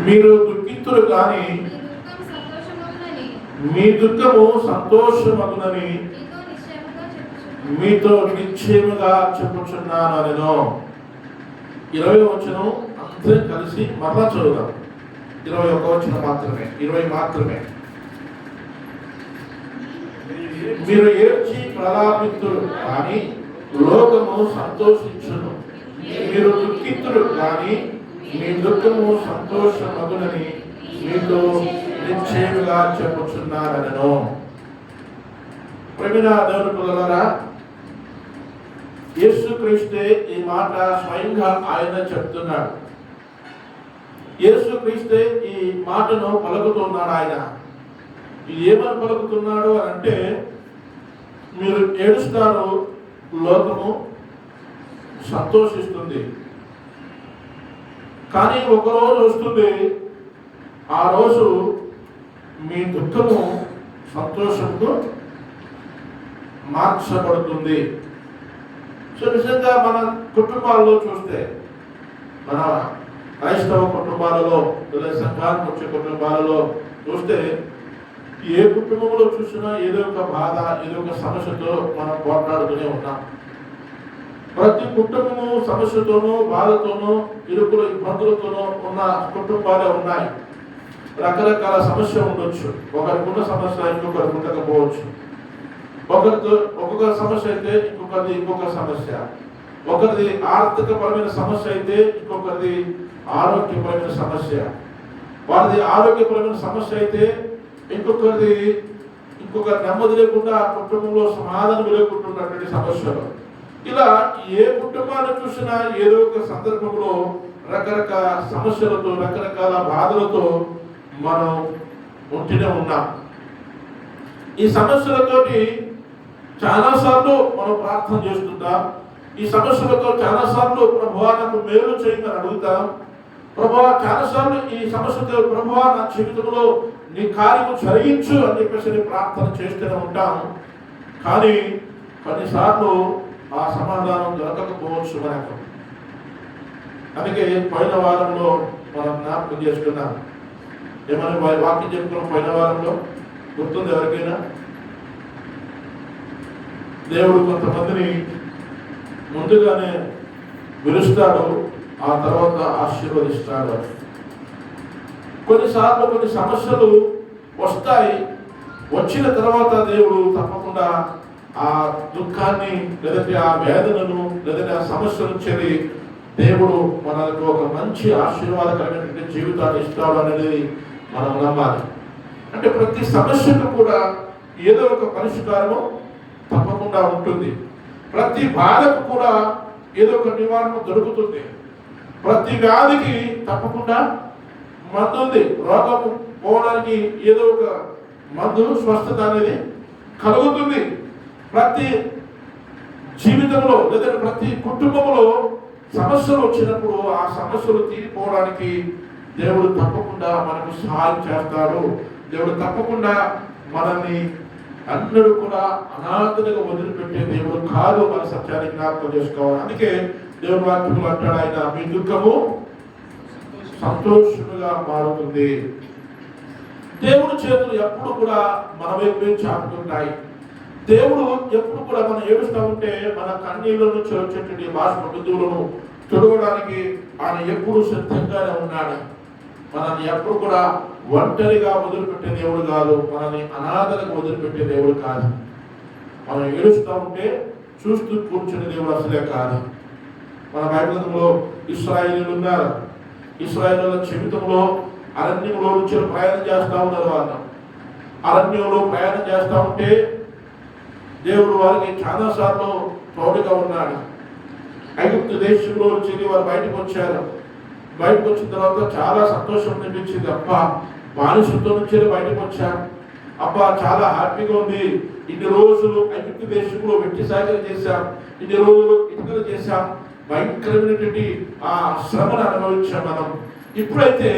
మీరు దుఃఖితులు కానీ మీ దుఃఖము సంతోషమగునని మీతో నిశ్చయముగా చెప్పుచున్నాను నేను. 20వ వచనం అందరం కలిసి మరలా చదువుదాం. 21వ వచనం మాత్రమే, 20 మాత్రమే. మీరు ఏడ్చి ప్రలాపితులు కానీ లోకము సంతోషించును. మీరు దుఃఖితులు కానీ మీ దుఃఖము సంతోషమగునని మీతో నిశ్చయముగా చెప్పుచున్నారనను. ప్రేమైన దేవుని పిల్లలారా, యేసుక్రీస్తే ఈ మాట స్వయంగా ఆయన చెప్తున్నాడు. యేసుక్రీస్తే ఈ మాటను పలుకుతున్నాడు. ఆయన ఏమని పలుకుతున్నాడు అంటే, మీరు ఏడుస్తారు, లోకము సంతోషిస్తుంది. కానీ ఒకరోజు వస్తుంది, ఆ రోజు మీ దుఃఖము సంతోషంతో మార్చబడుతుంది. సో నిజంగా మన కుటుంబాల్లో చూస్తే, మన క్రైస్తవ కుటుంబాలలో లేదా సంఘానికి వచ్చే కుటుంబాలలో చూస్తే, ఏ కుటుంబంలో చూసినా ఏదో ఒక బాధ, ఏదో ఒక సమస్యతో మనం పోట్లాడుతూనే ఉన్నాం. ప్రతి కుటుంబము సమస్యతోనూ, బాధతోనూ, ఇరుకులు ఇబ్బందులతోనూ ఉన్న కుటుంబాలే ఉన్నాయి. రకరకాల సమస్య ఉండొచ్చు. ఒకరికి ఉన్న సమస్య ఇంకొకరికి ఉండకపోవచ్చు. ఒక్కొక్క సమస్య అయితే ఇంకొక సమస్య. ఒకరిది ఆర్థికపరమైన సమస్య అయితే ఇంకొకరిది ఆరోగ్యపరమైన సమస్య. వారిది ఆరోగ్యపరమైన సమస్య అయితే ఇంకొక నెమ్మది లేకుండా కుటుంబంలో సమాధానం లేకుంటున్నటువంటి సమస్యలు. ఇలా ఏ కుటుంబాన్ని చూసినా ఏదో ఒక సందర్భంలో రకరకాల సమస్యలతో, రకరకాల బాధలతో మనం ఉంటూనే ఉన్నాం. ఈ సమస్యలతోటి చాలాసార్లు మనం ప్రార్థన చేస్తుంటాం. ఈ సమస్యలతో చాలాసార్లు ప్రభువా నాకు మేలు చేయమని అడుగుతాం. ప్రభువా చాలాసార్లు ఈ సమస్యతో ప్రభువా నా జీవితంలో నీ కార్యము జరిగించు అని చెప్పేసి ప్రార్థన చేస్తూనే ఉంటాం. కానీ కొన్నిసార్లు ఆ సమాధానం దొరకకపోవచ్చు మనకు. అందుకే పోయిన వారంలో మనం జ్ఞాపకం చేసుకున్నాం. ఏమని వాక్యం చెప్పుకున్నాం పోయిన వారంలో? గుర్తుంది ఎవరికైనా? దేవుడు కొంతమందిని ముందుగానే పిలుస్తాడు, ఆ తర్వాత ఆశీర్వదిస్తాడు. కొన్నిసార్లు కొన్ని సమస్యలు వస్తాయి. వచ్చిన తర్వాత దేవుడు తప్పకుండా ఆ దుఃఖాన్ని, లేదంటే ఆ వేదనను, లేదంటే ఆ సమస్య నుంచి దేవుడు మనకు ఒక మంచి ఆశీర్వాదకరమైనటువంటి జీవితాన్ని ఇస్తాడు అనేది మనం నమ్మాలి. అంటే ప్రతి సమస్యకు కూడా ఏదో ఒక పరిష్కారము తప్పకుండా ఉంటుంది. ప్రతి బాధకు కూడా ఏదో ఒక నివారణ దొరుకుతుంది. ప్రతి వ్యాధికి తప్పకుండా మందు ఉంది. రోగము పోవడానికి ఏదో ఒక మందు, స్వస్థత అనేది కలుగుతుంది. ప్రతి జీవితంలో లేదా ప్రతి కుటుంబంలో సమస్యలు వచ్చినప్పుడు ఆ సమస్యలు తీరిపోవడానికి దేవుడు తప్పకుండా మనకు సహాయం చేస్తాడు. దేవుడు తప్పకుండా మనల్ని అందరూ కూడా అనాథలుగా వదిలిపెట్టే దేవుడు కాదు. మన సత్యాన్ని జ్ఞాపకం చేసుకోవాలి. అందుకే దేవుడు వాక్యములు అంటాడు, ఆయన మీ దుఃఖము సంతోషముగా మారుతుంది. దేవుడు చేతులు ఎప్పుడు కూడా మన వైపు చాపుతుంటాయి. దేవుడు ఎప్పుడు కూడా మనం ఏడుస్తూ ఉంటే మన కన్నీళ్ళ నుంచి వచ్చేటువంటి బాష్ప బిందువులను తొడవడానికి ఆయన ఎప్పుడు సిద్ధంగానే ఉన్నాడు. మనల్ని ఎప్పుడు కూడా ఒంటరిగా వదిలిపెట్టే దేవుడు కాదు. మనల్ని అనాథలకు వదిలిపెట్టే దేవుడు కాదు. మనం ఏడుస్తూ ఉంటే చూస్తూ కూర్చునే దేవుడు అసలే కాదు. మన బైబిల్లో ఇశ్రాయేలీయులు ఉన్నారు. ఇశ్రాయేలీయుల జీవితంలో అరణ్యంలో నుంచి ప్రయాణం చేస్తూ ఉన్నారు. వాళ్ళు అరణ్యంలో ప్రయాణం చేస్తూ ఉంటే దేవుడు వారికి చాలాసార్లు తోడుగా ఉన్నాడు. ఐగుప్తు దేశంలో నుంచి వారు బయటకు వచ్చారు. బయటకు వచ్చిన తర్వాత చాలా సంతోషం అనిపించింది. అబ్బా, బానిసత్వం నుంచి బయటకు వచ్చాం, అబ్బా చాలా హ్యాపీగా ఉంది. ఇన్ని రోజులు ఐగుప్తు దేశంలో వెట్టి సాగలు చేశాం, ఇన్ని రోజులు ఇటుకలు చేశాం, భయంకరమైనటువంటి ఆ శ్రమను అనుభవించాం. మనం ఇప్పుడైతే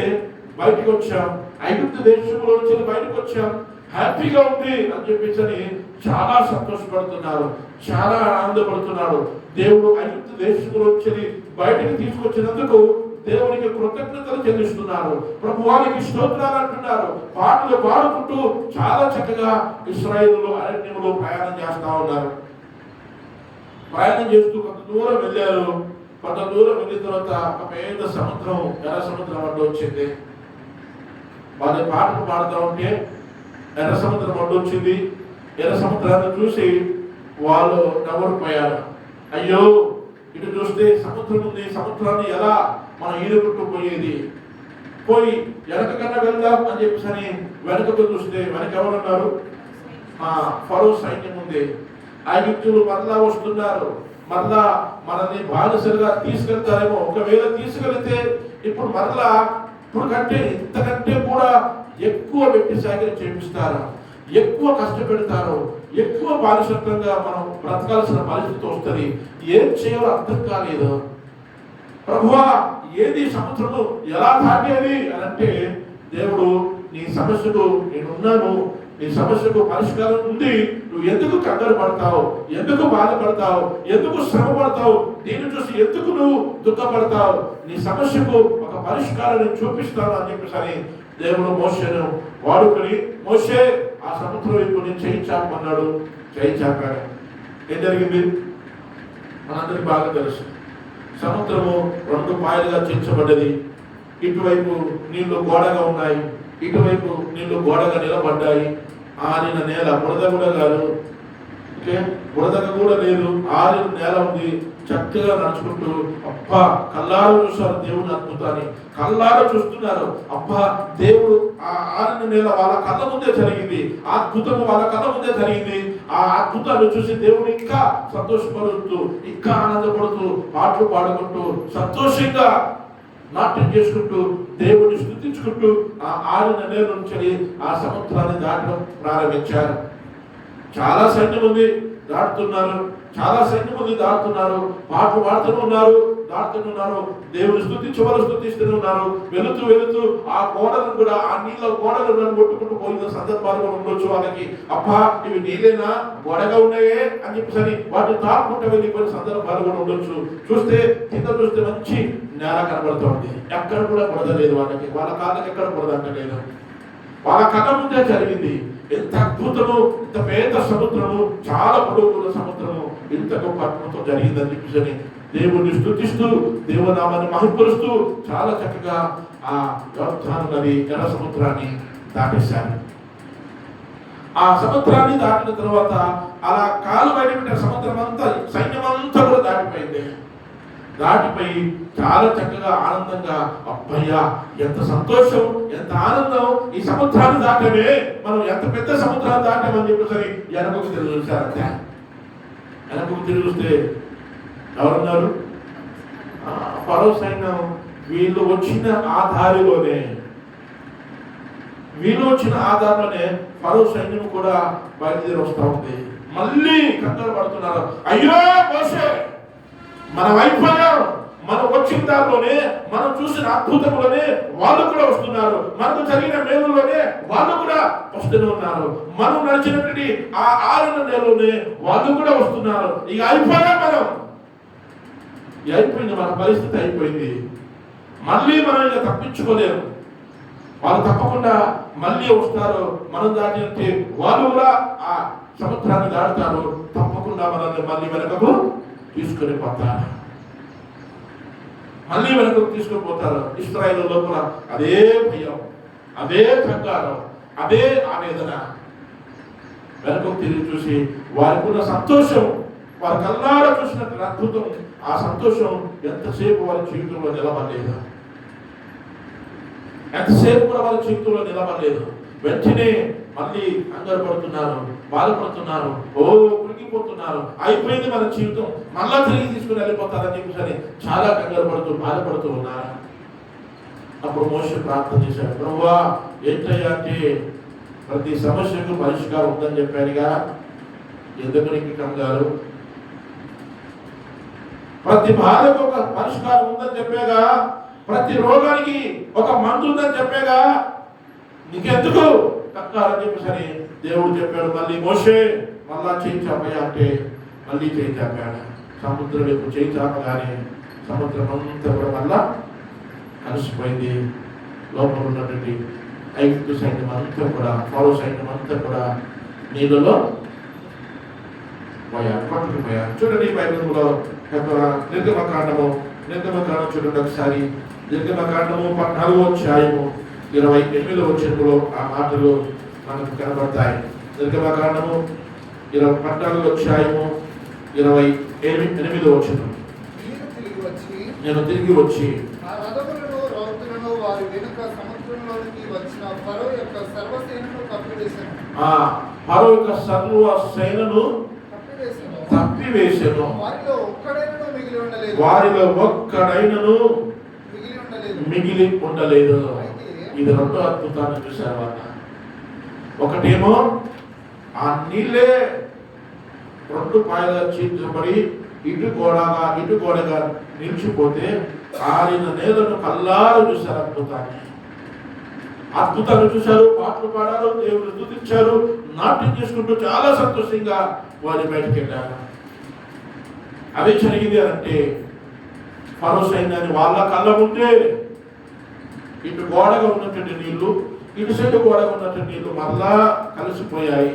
బయటకు వచ్చాం, ఐగుప్తు దేశంలో నుంచి బయటకు వచ్చాం, హ్యాపీగా ఉంది అని చెప్పేసి చాలా సంతోషపడుతున్నారు, చాలా ఆనందపడుతున్నారు. దేవుడు ఐగుప్తు దేశంలో నుంచి బయటకు తీసుకొచ్చినందుకు దేవునికి కృతజ్ఞతలు చెల్లిస్తున్నారు, ప్రభువానికి స్తోత్రాలు అంటున్నారు, పాటలు పాడుకుంటూ చాలా చక్కగా ఇశ్రాయేలు అరణ్యంలో ప్రయాణం చేస్తా ఉన్నారు. ప్రయాణం చేస్తూ కొంత దూరం వెళ్ళారు. కొంత దూరం వెళ్ళిన తర్వాత ఒక పెద్ద సముద్రం, ఎర్ర సముద్రం అడ్డు వచ్చింది. వాళ్ళ పాటలు పాడుతూ ఉంటే ఎర్ర సముద్రం అడ్డు వచ్చింది. ఎర్ర సముద్రాన్ని చూసి వాళ్ళు నవ్వుకుపోయారు. అయ్యో, ఇటు చూస్తే సముద్రం ఉంది, సముద్రాన్ని ఎలా మనం ఈడుకుంటూ పోయేది, పోయి వెనక కన్నా వెళ్దాం అని చెప్పేసి వెనకకు చూస్తే వెనక ఎవరున్నారు? ఫరో సైన్యం ఉంది. ఐగుప్తులు మరలా వస్తున్నారు, మరలా మనల్ని బానిసలుగా తీసుకెళ్తారేమో. ఒకవేళ తీసుకెళ్తే ఇప్పుడు మరలా ఇప్పుడు కంటే ఇంతకంటే కూడా ఎక్కువ వ్యక్తి సేకరణ చేపిస్తారు, ఎక్కువ కష్టపెడతారు, ఎక్కువ బానిసత్వంగా మనం బ్రతకాల్సిన పరిస్థితి వస్తుంది. ఏం చేయాలో అర్థం కాలేదు. ప్రభువా, ఏది సముద్రము ఎలా దాటేది అని అంటే, దేవుడు నీ సమస్యకు నేనున్నాను, నీ సమస్యకు పరిష్కారం ఉంది, నువ్వు ఎందుకు కంగారు పడతావు, ఎందుకు బాధపడతావు, ఎందుకు శ్రమ పడతావు, దీన్ని చూసి ఎందుకు నువ్వు దుఃఖపడతావు, నీ సమస్యకు ఒక పరిష్కారాన్ని చూపిస్తాను అని చెప్పేసి దేవుడు మోషేను వాడుకొని, మోషే ఆ సముద్రం వైపు నేను చేయి చాపమన్నాడు. చేయి చాపాడు. ఏం జరిగింది మనందరికి బాగా తెలుసు. సముద్రము 2 పాయలుగా చీల్చబడ్డది. ఇటువైపు నీళ్లు గోడగా ఉన్నాయి, ఇటువైపు నీళ్లు గోడగా నిలబడ్డాయి. ఆరిన నేల, బురద కూడా కాదు, బురదగా కూడా లేదు, ఆరిన నేల ఉంది. చక్కగా నడుచుకుంటూ అబ్బా కల్లారు చూస్తారు దేవుని అద్భుతాన్ని, కల్లారు చూస్తున్నారు. అబ్బా, దేవుడు ఆ ఆరిన నేల వాళ్ళ కళ్ళ ముందే జరిగింది, ఆ అద్భుతము వాళ్ళ కళ్ళ ముందే జరిగింది. ఆ అద్భుతాన్ని చూసి దేవుడు ఇంకా సంతోషపడుతూ, ఇంకా ఆనందపడుతూ, పాటలు పాడుకుంటూ, సంతోషంగా నాట్యం చేసుకుంటూ, దేవుడిని స్తుతించుకుంటూ ఆ ఆరిన నేల నుంచి ఆ సముద్రాన్ని దాటడం ప్రారంభించారు. చాలా సైన్యం ఉంది, దాటుతున్నారు. చాలా సైన్యం ఉంది, దాటుతున్నారు. పాటలు పాడుతూనే ఉన్నారు, దాటుతున్నారు. దేవుని స్తుతిస్తూనే ఉన్నారు. వెళుతూ వెళుతూ ఆ గోడలను కూడా, ఆ నీళ్ళ గోడలను కొట్టుకుంటూ పోయిన సందర్భాలు కూడా ఉండొచ్చు వాళ్ళకి. అబ్బా, ఇవి నీళ్ళేనా, గోడగా ఉన్నాయే అని చెప్పేసి వాటిని తాకుంటూ వెళ్ళిపోయిన సందర్భాలు కూడా ఉండొచ్చు. చూస్తే కింద చూస్తే మంచి నేల కనబడుతోంది, ఎక్కడ కూడా బురద లేదు వాళ్ళకి, వాళ్ళ కాళ్ళకి ఎక్కడ బురద అంటలేదు. వాళ్ళ కథ ముందే జరిగింది. ఎంత అద్భుతము, ఇంత పెద్ద సముద్రము, చాలా పొడవుల సముద్రము, ఇంత గొప్ప అద్భుతం జరిగిందని చెప్పేసి దేవుడిని స్తుతిస్తూ, దేవనామాన్ని మహిమపరుస్తూ చాలా చక్కగా ఆ యోర్దాను నది, ఎర్ర సముద్రాన్ని దాటేశారు. ఆ సముద్రాన్ని దాటిన తర్వాత అలా కాలు బయటపెట్టిన సముద్రం అంతా, సైన్యం అంతా కూడా దాటిపోయింది. దాటిపోయి చాలా చక్కగా ఆనందంగా, అబ్బయ్యా ఎంత సంతోషం, ఎంత ఆనందం, ఈ సముద్రాన్ని దాటమే, మనం ఎంత పెద్ద సముద్రాన్ని దాటామని చెప్పేసి వెనకకు తిరిగి చూశారంటే, వెనకకు తిరిగి చూస్తే ఎవరున్నారు? ఫరో సైన్యం. వీళ్ళు వచ్చిన ఆధారిలోనే ఫరో సైన్యం కూడా బయలుదేరి వస్తూ ఉంది. మళ్ళీ కంగారు పడుతున్నారు. అయ్యో మోషే, మన వైఫల్యం, మనం వచ్చిన దారిలోనే, మనం చూసిన అద్భుతంలోనే వాళ్ళు కూడా వస్తున్నారు, మనకు జరిగిన మేలులోనే వాళ్ళు కూడా వస్తూనే ఉన్నారు, మనం నడిచినటువంటి ఆ ఆరిన నేలలోనే వాళ్ళు కూడా వస్తున్నారు. ఇక అయిపోయా మనం, అయిపోయింది, మన పరిస్థితి అయిపోయింది. మళ్ళీ మనం ఇక తప్పించుకోలేము. వాళ్ళు తప్పకుండా మళ్ళీ వస్తారు. మనం దాటితే వాళ్ళు కూడా ఆ సముద్రాన్ని దాటుతారు. తప్పకుండా మనల్ని మళ్ళీ వెనకకు తీసుకొని పోతారు. మళ్ళీ వెనకకు తీసుకొని పోతారు. ఇశ్రాయేలు లోపల అదే భయం, అదే కంగారు, అదే ఆవేదన. వెనకకు తిరిగి చూసి వారికి ఉన్న సంతోషం, వారి కల్లారా చూసినట్టు అద్భుతం, ఆ సంతోషం ఎంతసేపు వారి జీవితంలో నిలబడలేదు. ఎంతసేపు కూడా వాళ్ళ జీవితంలో నిలబడలేదు. వెంటనే మళ్ళీ కంగారు పడుతున్నారు, బాధపడుతున్నారు, కురిగిపోతున్నారు. అయిపోయింది మన జీవితం, మళ్ళా తిరిగి తీసుకుని వెళ్ళిపోతారని చెప్పేసి చాలా కంగారు పడుతూ బాధపడుతూ ఉన్నారు. అప్పుడు మోషే ప్రార్థన చేశాడు. ప్రభువా, ఏంటయ్యా అంటే, ప్రతి సమస్యకు పరిష్కారం ఉందని చెప్పానుగా, ఎందుకు నీకు కంగారు? ప్రతి బాధకు ఒక పరిష్కారం ఉందని చెప్పాగా, ప్రతి రోగానికి ఒక మందు ఉందని చెప్పాగా, నీకెందుకు కంగారు అని చెప్పేసి దేవుడు చెప్పాడు. మళ్ళీ మోషే మళ్ళా చేయి చాపయ్యా అంటే మళ్ళీ చేయి చాపాడు. సముద్రం వైపు చేయి చాపగానే సముద్రం అంతా కూడా మళ్ళా కలిసిపోయింది. లోపల ఉన్నటువంటి ఐగుప్తు సైన్యం అంతా కూడా, ఫరో సైన్యం అంతా కూడా నీళ్ళలో పోయారు, కొట్టుకుపోయారు. చూడండి బైబిల్లో నిర్గమకాండము చూడండి ఒకసారి. నిర్గమకాండము 14వ అధ్యాయము 28వ వచనంలో ఆ మాటలు మనకు కనబడతాయి. నిర్గమకాండము 14వ అధ్యాయము 28వ వచనం. నేను తిరిగి వచ్చి వారి వెనుక సముద్రంలోనికి వచ్చిన ఫరో యొక్క సర్వసేనను కప్పివేశాను. ఫరో యొక్క సర్వ సేనను తప్పివేశాను. వారిలో ఒక్కడైనను మిగిలి ఉండలేదు. ఇది రెండో అద్భుతాన్ని చూసారు. ఒకటేమో ఆ నీళ్ళే రెండు పాయలుగా చీల్చబడి ఇటు గోడగా నిలిచిపోతే ఆరిన నేలను కల్లారు చూశారు. అద్భుతాన్ని చూశారు, పాటలు పాడారు, దేవుడు స్తుతించారు, నాట్యం చేసుకుంటూ చాలా సంతోషంగా వారి బయటకు వెళ్ళారు. అదే జరిగింది అంటే ఫరో సైన్యాన్ని వాళ్ళ కళ్ళ ముందే ఇటు గోడగా ఉన్నటువంటి నీళ్లు, ఇటు సైడ్ గోడగా ఉన్నటువంటి నీళ్లు మరలా కలిసిపోయాయి.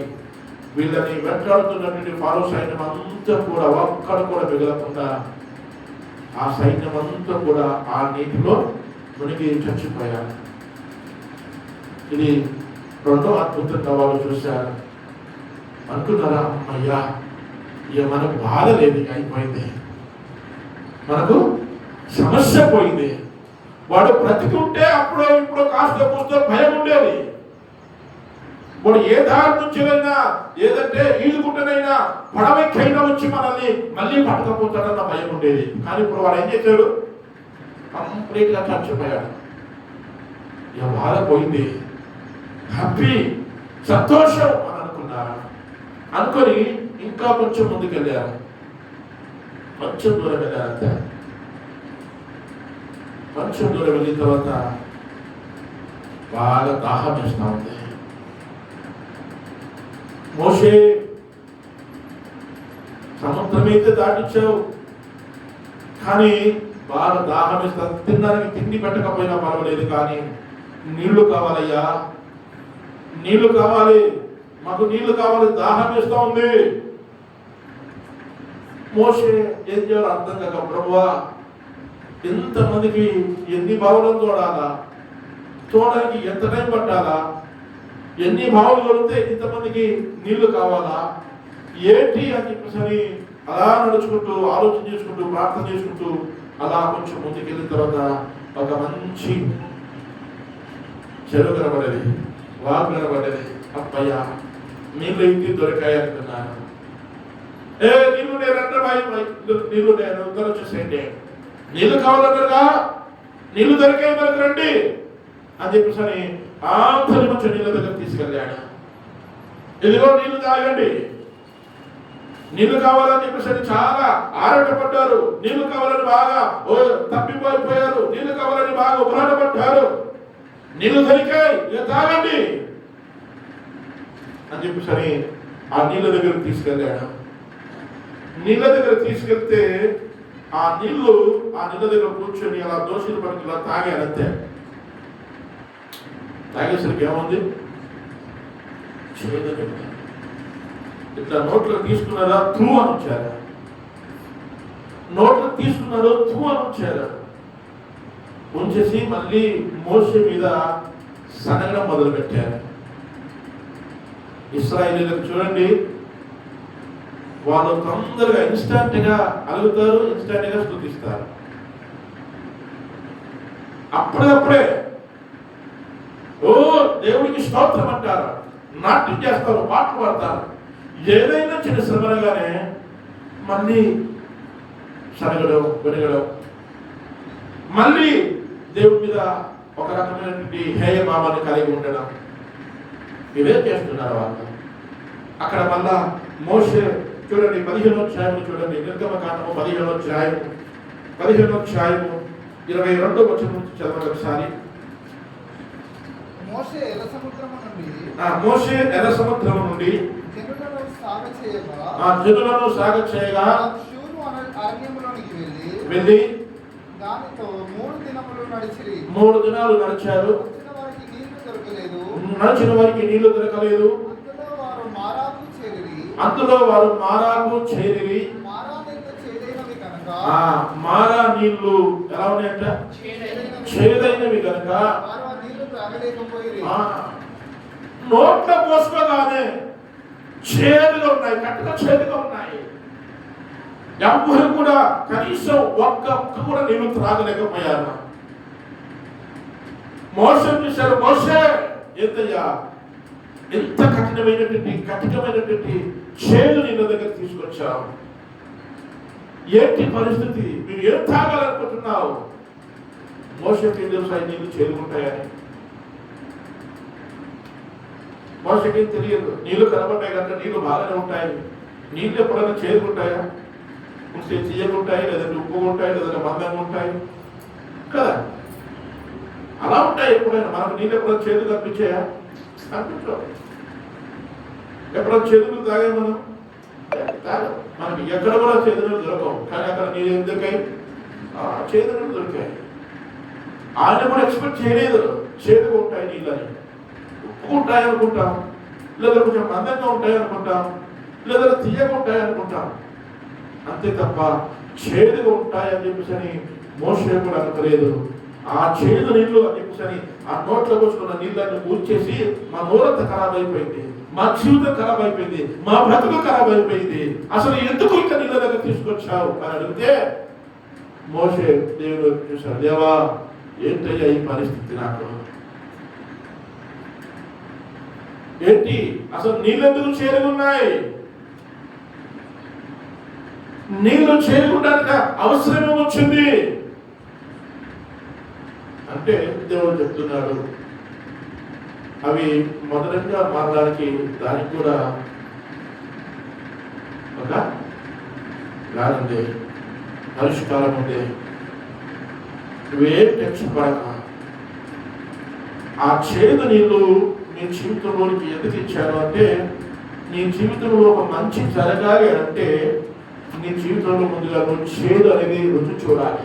వీళ్ళని వెంటాడుతున్నటువంటి ఫరో సైన్యం అంతా కూడా ఒక్కడు కూడా మిగలకుండా ఆ సైన్యం అంతా కూడా ఆ నీటిలో మునిగి చచ్చిపోయారు. ఇది రెండో అద్భుతంగా వాళ్ళు చూశారు. అనుకున్నారా, అమ్మయ్యా ఇక మనకు బాధ లేదు, అయిపోయింది, మనకు సమస్య పోయింది. వాడు బ్రతికి ఉంటే అప్పుడు ఇప్పుడు కాస్త కూస్తో భయం ఉండేది. వాడు ఏ దారి నుంచి అయినా, ఏదంటే ఈదుకుంటేనైనా పడవెక్కైనా వచ్చి మనల్ని మళ్ళీ పట్టకపోతాడన్న భయం ఉండేది. కానీ ఇప్పుడు వాడు ఏం చేశాడు, కంప్లీట్గా చచ్చిపోయాడు. ఇక బాధ పోయింది, హ్యాపీ, సంతోషం అని అనుకున్నారు. అనుకొని ఇంకా కొంచెం ముందుకెళ్ళారు, కొంచెం దూరం వెళ్ళారంటే. కొంచెం దూరం వెళ్ళిన తర్వాత బాగా దాహం వేస్తూ ఉంది. మోషే, సముద్రం అయితే దాటించావు, కానీ బాగా దాహం వేస్తా, తినడానికి తిండి పెట్టకపోయినా పర్వాలేదు, కానీ నీళ్లు కావాలయ్యా, నీళ్లు కావాలి, మాకు నీళ్లు కావాలి, దాహం వేస్తూ ఉంది. మోషే ఏం చేయాలో అర్థం కాక, ప్రభువా ఎంతమందికి ఎన్ని బావులను తోడాలా, తోడడానికి ఎంత టైం పట్టాలా, ఎన్ని బావులు కొడితే ఇంతమందికి నీళ్లు కావాలా, ఏంటి అని చెప్పేసి అలా నడుచుకుంటూ ఆలోచన చేసుకుంటూ ప్రార్థన చేసుకుంటూ అలా కొంచెం ముందుకు వెళ్ళిన తర్వాత ఒక మంచి చెరువు కనబడేది, వాగు కనబడేది. అప్పయ్యా నీళ్ళు ఇంటి దొరికాయి అనుకున్నాను. నీళ్ళు నేనంటే నీళ్ళు నేను ఉత్తరం వచ్చేసేయండి, నీళ్ళు కావాలన్నారుగా, నీళ్ళు దొరికాయి మనకు రండి అని చెప్పేసి ఆంతరి మంచి నీళ్ళ దగ్గర తీసుకెళ్ళాడు. ఇదిగో నీళ్లు తాగండి, నీళ్లు కావాలని చెప్పేసి చాలా ఆరాటపడ్డారు. నీళ్లు కావాలని బాగా తప్పిపోయిపోయారు, నీళ్లు కావాలని బాగా ఉపరాటపడ్డారు. నీళ్లు దొరికాయి, ఇక తాగండి అని చెప్పేసి ఆ నీళ్ళ దగ్గర తీసుకెళ్ళాడు. నీళ్ళ దగ్గర తీసుకెళ్తే ఆ నీళ్ల దగ్గర కూర్చొని అలా దోషులు పడికి ఇలా తాగాడంతే. తాగేసరికి ఏముంది, ఇట్లా నోట్లో తీసుకున్నారా, తూ అని వచ్చారా, నోట్లో తీసుకున్నారో తూ అని వచ్చారా, ఉంచేసి మళ్ళీ మోషే మీద సనగడం మొదలు పెట్టారు. ఇశ్రాయేలీలకు చూడండి, వాళ్ళు తొందరగా ఇన్స్టాంట్ గా అలుగుతారు, ఇన్స్టాంట్ గా స్తుతిస్తారు. అప్పుడప్పుడే దేవుడికి స్తోత్రం అంటారు, నాట్యం చేస్తారు, పాటలు పాడతారు. ఏదైనా చిన్న శ్రమలుగానే మళ్ళీ సనగడం, వెనగడం, మళ్ళీ దేవుడి మీద ఒక రకమైనటువంటి హేయ భావాన్ని కలిగి ఉండడం, ఇవే చేస్తున్నారు వాళ్ళు. అక్కడ మళ్ళా మోషే చూడండి 15వ అధ్యాయం చూడండి, నిర్గమకాండము 15వ అధ్యాయము 22వ వచనం చదవండి ఒకసారి. మోషే ఎర్ర సముద్రము నుండి జనులను సాగచేయగా అరణ్యములోనికి వెళ్ళి దానితో 3 దినములు నడిచిరి. 3 దినాలు నడిచారు. వచ్చిన వారికి నీళ్లు దొరకలేదు. నడిచిన వారికి నీళ్లు దొరకలేదు. అందులో వారు మారాకు చేరిరి. మారా నీళ్లు ఎలా ఉన్నాయంట? చేదైనవి కనుక నోట్ల పోసుకోగానే చేదుగా ఉన్నాయి, కట్టుగా చేదుగా ఉన్నాయి. ఎవ్వరు కూడా కనీసం ఒక్క కూడా నీళ్లు త్రాగలేకపోయారు. మోషే చూశారు, మోషే ఎంతయ్యా ఎంత కఠినమైనటువంటి చేదు నీళ్ళ దగ్గర తీసుకొచ్చావు, ఏంటి పరిస్థితి, నువ్వు ఏం తాగాలనుకుంటున్నావు? మోషకి ఏం తెలుసు నీళ్ళు చేదుకుంటాయని? మోషకి ఏం తెలియదు. నీళ్లు కనబడ్డాయి కనుక నీళ్లు బాగానే ఉంటాయి. నీళ్ళు ఎప్పుడైనా చేదుకుంటాయా? ఉంటే తీయకుంటాయి, లేదంటే ఉప్పుగా ఉంటాయి, లేదంటే మందంగా ఉంటాయి కదా. అలా ఉంటాయి. ఎప్పుడైనా మనకు నీళ్ళు ఎప్పుడైనా చేదు కనిపించాయా? కనిపించవు. ఎప్పుడైనా చేదులు తాగా మనం మనకి ఎక్కడ కూడా చేదులు దొరకవు. కానీ అక్కడ నీళ్ళు ఏం దొరికాయి? చేదులు దొరికాయి. ఆయన కూడా ఎక్స్పెక్ట్ చేయలేదు చేదుగా ఉంటాయి నీళ్ళని. ఉప్పు ఉంటాయి అనుకుంటాం, లేదా కొంచెం మందంగా ఉంటాయి అనుకుంటాం, లేదా తీయగా ఉంటాయి అనుకుంటాం. అంతే తప్ప చేదుగా ఉంటాయని చెప్పేసి మోషే కూడా అనుకోలేదు. ఆ చేదు నీళ్లు అని చెప్పేసి ఆ నోట్లో పోసుకున్న నీళ్ళని ఊడ్చేసి మా నోరంతా ఖరాబ్ అయిపోయింది, మా జీవితం ఖరాబ్ అయిపోయింది, మా బ్రతుకు ఖరాబ్ అయిపోయింది, అసలు ఎందుకు ఇంకా నీళ్ళ దగ్గర తీసుకొచ్చావు అని అడిగితే మోషే దేవుడు చూశాడు, దేవా ఏంటయ్యా ఈ పరిస్థితి, నాకు ఏంటి, అసలు నీళ్ళెందుకు చేరుగున్నాయి, నీళ్లు చేరుకోవడానికి అవసరమే వచ్చింది అంటే దేవుడు చెప్తున్నాడు, అవి మొదటిగా మారడానికి దానికి కూడా ఒక దాని పరిష్కారం ఉంది. నువ్వేం టెన్షన్ పడక, ఆ చేదు నీళ్ళు నీ జీవితంలోనికి ఎందుకు ఇచ్చాను అంటే, నీ జీవితంలో ఒక మంచి జరగాలి అంటే నీ జీవితంలో ముందుగా నువ్వు చేదు అనేది రుచి చూడాలి.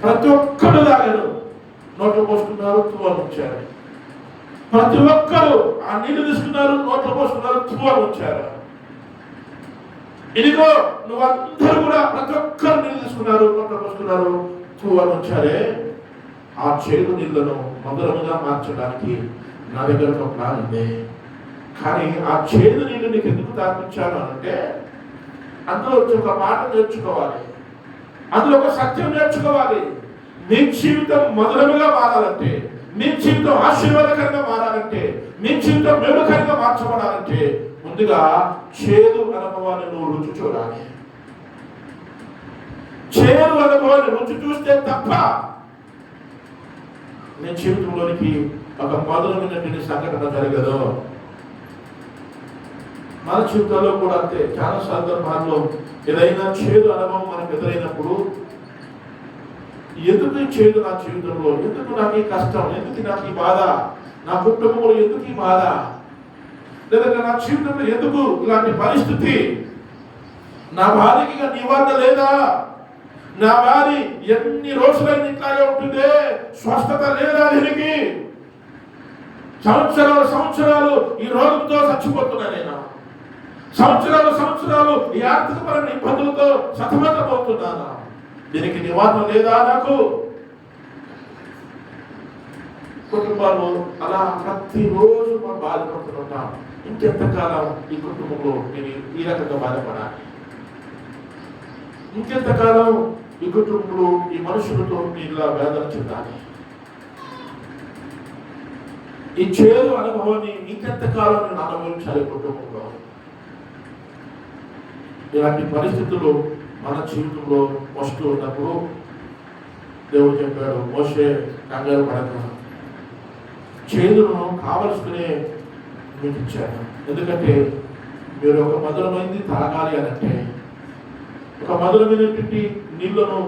ప్రతి ఒక్కరు తాగారు, నోట్లో పోసుకున్నారు, తువ్వాలు ఉంచారు. ప్రతి ఒక్కరు ఆ నీళ్లు తీసుకున్నారు, నోట్లో పోసుకున్నారు, తువ్వాలు ఉంచారు. ఇదిగో నువ్వందరూ కూడా ప్రతి ఒక్కరు నీళ్ళు తీసుకున్నారు, నోట్లో పోసుకున్నారు, తువ్వాలు ఉంచారే. ఆ చేదు నీళ్లను మధురముగా మార్చడానికి నా దగ్గర ఒక ప్లాన్ ఉంది. కానీ ఆ చేదు నీళ్ళు నీకు ఎందుకు తాపించాను అంటే, అందులో ఒక మాట నేర్చుకోవాలి, అందులో ఒక సత్యం నేర్చుకోవాలి. మీ జీవితం మధురముగా మారాలంటే, మీ జీవితం ఆశీర్వాదకరంగా మారాలంటే, మీ జీవితం మేలుకరంగా మార్చబడాలంటే ముందుగా చేదు అనుభవాన్ని నువ్వు రుచి చూడాలి. చేదు అనుభవాన్ని రుచి చూస్తే తప్ప నీ జీవితంలోనికి ఒక మధురమైనటువంటి సంఘటన జరగదు. మన జీవితంలో కూడా అంతే. చాలా సందర్భాల్లో ఏదైనా చేదు అనుభవం మనకు ఎదురైనప్పుడు, ఎందుకు చేదు నా జీవితంలో, ఎందుకు నాకు ఈ కష్టం, ఎందుకు నాకు ఈ బాధ, నా కుటుంబంలో ఎందుకు ఈ బాధ, లేదంటే నా జీవితంలో ఎందుకు ఇలాంటి పరిస్థితి, నా భార్యకి నివారణ లేదా, నా భార్య ఎన్ని రోజులైనా ఇట్లాగే ఉంటుంది, స్వస్థత లేదా, దీనికి సంవత్సరాలు ఈ రోగంతో చచ్చిపోతున్నా నేను, సంవత్సరాలు ఈ ఆర్థికపరమైన ఇబ్బందులతో సతమతమవుతున్నాను, దీనికి నివారణ లేదా నాకు. కుటుంబాలు అలా ప్రతిరోజు మనం బాధపడుతుంటాం. ఇంకెంతకాలం ఈ కుటుంబంలో నేను ఈ రకంగా బాధపడాలి, ఇంకెంతకాలం ఈ కుటుంబంలో ఈ మనుషులతో ఇలా వేదన చెందాలి, ఈ చేదు అనుభవాన్ని ఇంకెంతకాలం నేను అనుభవించాలి కుటుంబంలో. ఇలాంటి పరిస్థితులు మన జీవితంలో వస్తూ ఉన్నప్పుడు దేవుడు చెప్పాడు, మోషే కంగారు పడక, చేదును కావలసుకునే మీకు ఇచ్చాను. ఎందుకంటే మీరు ఒక మధురమైంది తాగాలి అనంటే, ఒక మధురమైనటువంటి నీళ్లను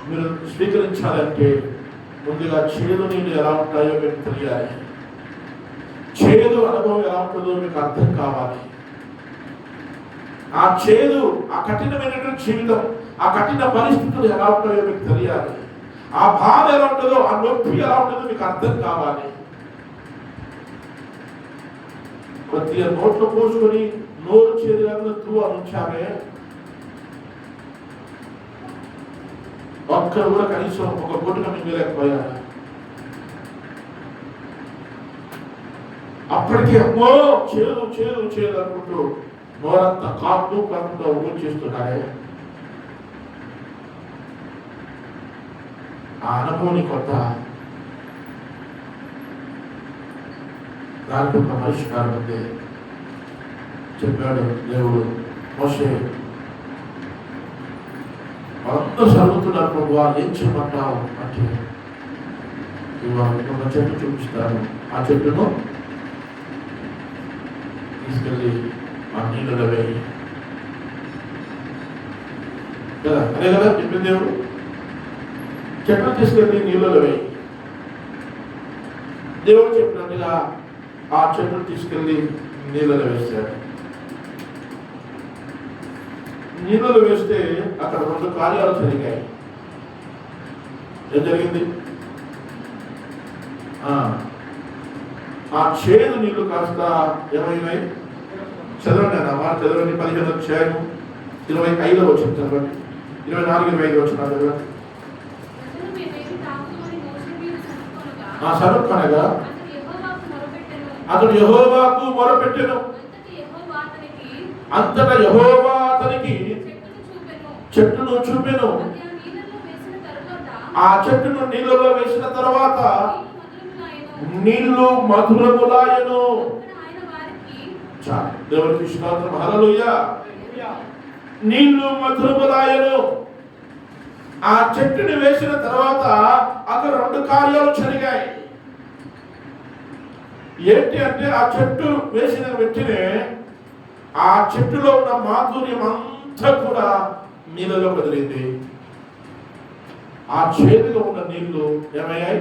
మీరు స్వీకరించాలంటే ముందుగా చేదు నీళ్ళు ఎలా ఉంటాయో మీకు తెలియాలి. చేదు అనుభవం ఎలా ఉంటుందో మీకు అర్థం కావాలి. ఆ చేదు, ఆ కఠినమైనటువంటి జీవితం, ఆ కఠిన పరిస్థితులు ఎలా ఉంటాయో మీకు తెలియాలి. ఆ బాధ ఎలా ఉంటుందో, ఆ నొప్పి ఎలా ఉంటుందో మీకు అర్థం కావాలి. కొద్దిగా నోట్లో పోసుకొని నోరు చేతులను తూ ఉంచామే, ఒక్కరు కూడా కనీసం ఒక గుట్టుగా మింగలేకపోయారు. అప్పటికే అమ్మో చేదు చేదు చేదు అనుకుంటూ నోరంతా కాపు కాకుండా ఊరు చేస్తున్నారే. ఆ అనుభవం కొత్త, దానికి ఒక పరిష్కారం ఉంది. చెప్పాడు దేవుడు, మోషే అందరూ చదువుతున్నారు ప్రభు, ఏం చెప్పమంటావు అంటే, ఇవాళ ఒక చెట్టు చూపిస్తాను, ఆ చెట్టును తీసుకెళ్ళి ఆ నీళ్ళలో వేయి కదా, అదే కదా చెప్పింది దేవుడు. చెట్టు తీసుకెళ్ళి నీళ్ళలో వేయి. దేవుడు చెప్పినట్టుగా ఆ చెట్టును తీసుకెళ్ళి నీళ్ళలో వేస్తాడు. నీళ్ళలో వేస్తే అక్కడ 2 కార్యాలు జరిగాయి. ఏం జరిగింది? ఆ చేదు నీళ్లు కాస్త ఏమైనాయి? చదవండి అన్న మాట, చదవండి. 15వ అధ్యాయం 25వ వచనం చదవండి, 24, 25 వచనాలు చదవండి. సరుక్కనగా అతడు యెహోవాకు మొరపెట్టెను, అంతటా యెహోవా అతనికి చెట్టును చూపెను. ఆ చెట్టును నీళ్ళలో వేసిన తర్వాత నీళ్లు మధురములాయను. చాలు, దేవునికి స్తోత్రం, హల్లెలూయా. నీళ్లు మధురములాయను. ఆ చెట్టుని వేసిన తర్వాత అక్కడ 2 కార్యాలు జరిగాయి. ఏంటి అంటే, ఆ చెట్టు వేసిన వెంటనే ఆ చెట్టులో ఉన్న మాధుర్యం అంతా కూడా నీళ్ళలో కదిలింది. ఆ చేదుగా ఉన్న నీళ్లు ఏమయ్యాయి?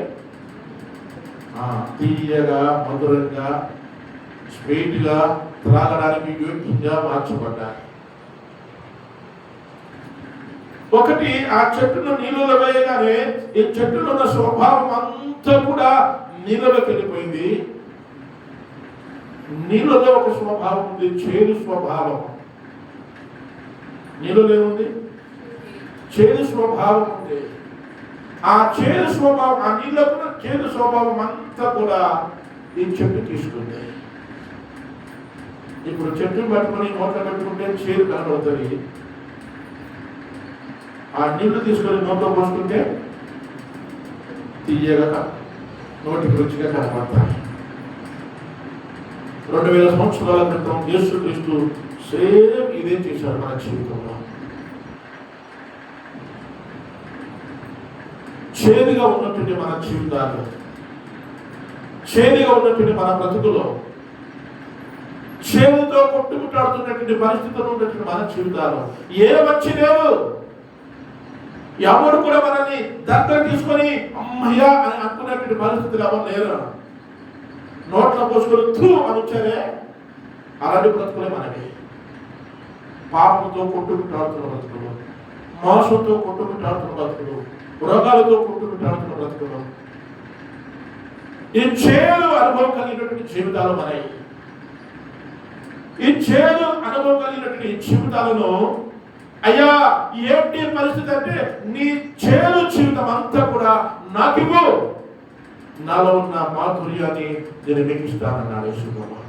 తీయగా, మధురంగా, స్వీట్గా, త్రాగడానికి యోగ్యంగా మార్చబడ్డాయి. ఒకటి, ఆ చెట్టును నీళ్ళలో వేయగానే ఈ చెట్టులో ఉన్న స్వభావం అంతా కూడా నీళ్ళలోకి వెళ్ళిపోయింది. నీళ్ళలో ఒక స్వభావం ఉంది, చేదు స్వభావం. నీళ్ళలో ఏముంది? చేదు స్వభావం ఉంది. ఆ చేదు స్వభావం, ఆ నీళ్ళలో చేదు స్వభావం అంతా కూడా ఈ చెట్టు తీసుకుంది. ఇప్పుడు చెట్టును పట్టుకొని నోట్లో పెట్టుకుంటే చేదు కనబడుతుంది. ఆ నీళ్లు తీసుకొని నోట్లో పోసుకుంటే తీయగా, నోటికి రుచిగా కనబడతాయి. 2000 సంవత్సరాల క్రితం యేసుక్రీస్తు సేమ్ ఇదే చేశారు మన జీవితంలో. చేదుగా ఉన్నటువంటి మన జీవితాలు, చేదుగా ఉన్నటువంటి మన బ్రతుకులో, చేదుతో కొట్టుకుట్లాడుతున్నటువంటి పరిస్థితుల్లో ఉన్నటువంటి మన జీవితాలు ఏ మంచి లేవు. ఎవరు కూడా మనల్ని దగ్గర తీసుకొని అమ్మయ్యా అని అనుకున్నటువంటి పరిస్థితులు ఎవరు లేరు. నోట్లో పోసుకొని తూ అని వచ్చారే, అలాంటి బ్రతుకులే మనకి. పాపంతో కొట్టుకుట్లాడుతున్న బ్రతుకులు, మోసంతో కొట్టుకుట్లాడుతున్న బ్రతుకులు, రోగాలతో కొట్టుకుట్లాడుతున్న బ్రతుకులు, ఈ చేదు అనుభవం కలిగినటువంటి జీవితాలు మనవి. ఈ చేదు అనుభవం కలిగినటువంటి జీవితాలను, అయ్యా ఏంటి పరిస్థితి అంటే, నీ చేదు జీవితం అంతా కూడా నాకివ్వు, నాలో ఉన్న మాధుర్యాన్ని నేను మీకు ఇస్తానన్నాడు యేసుప్రభువు.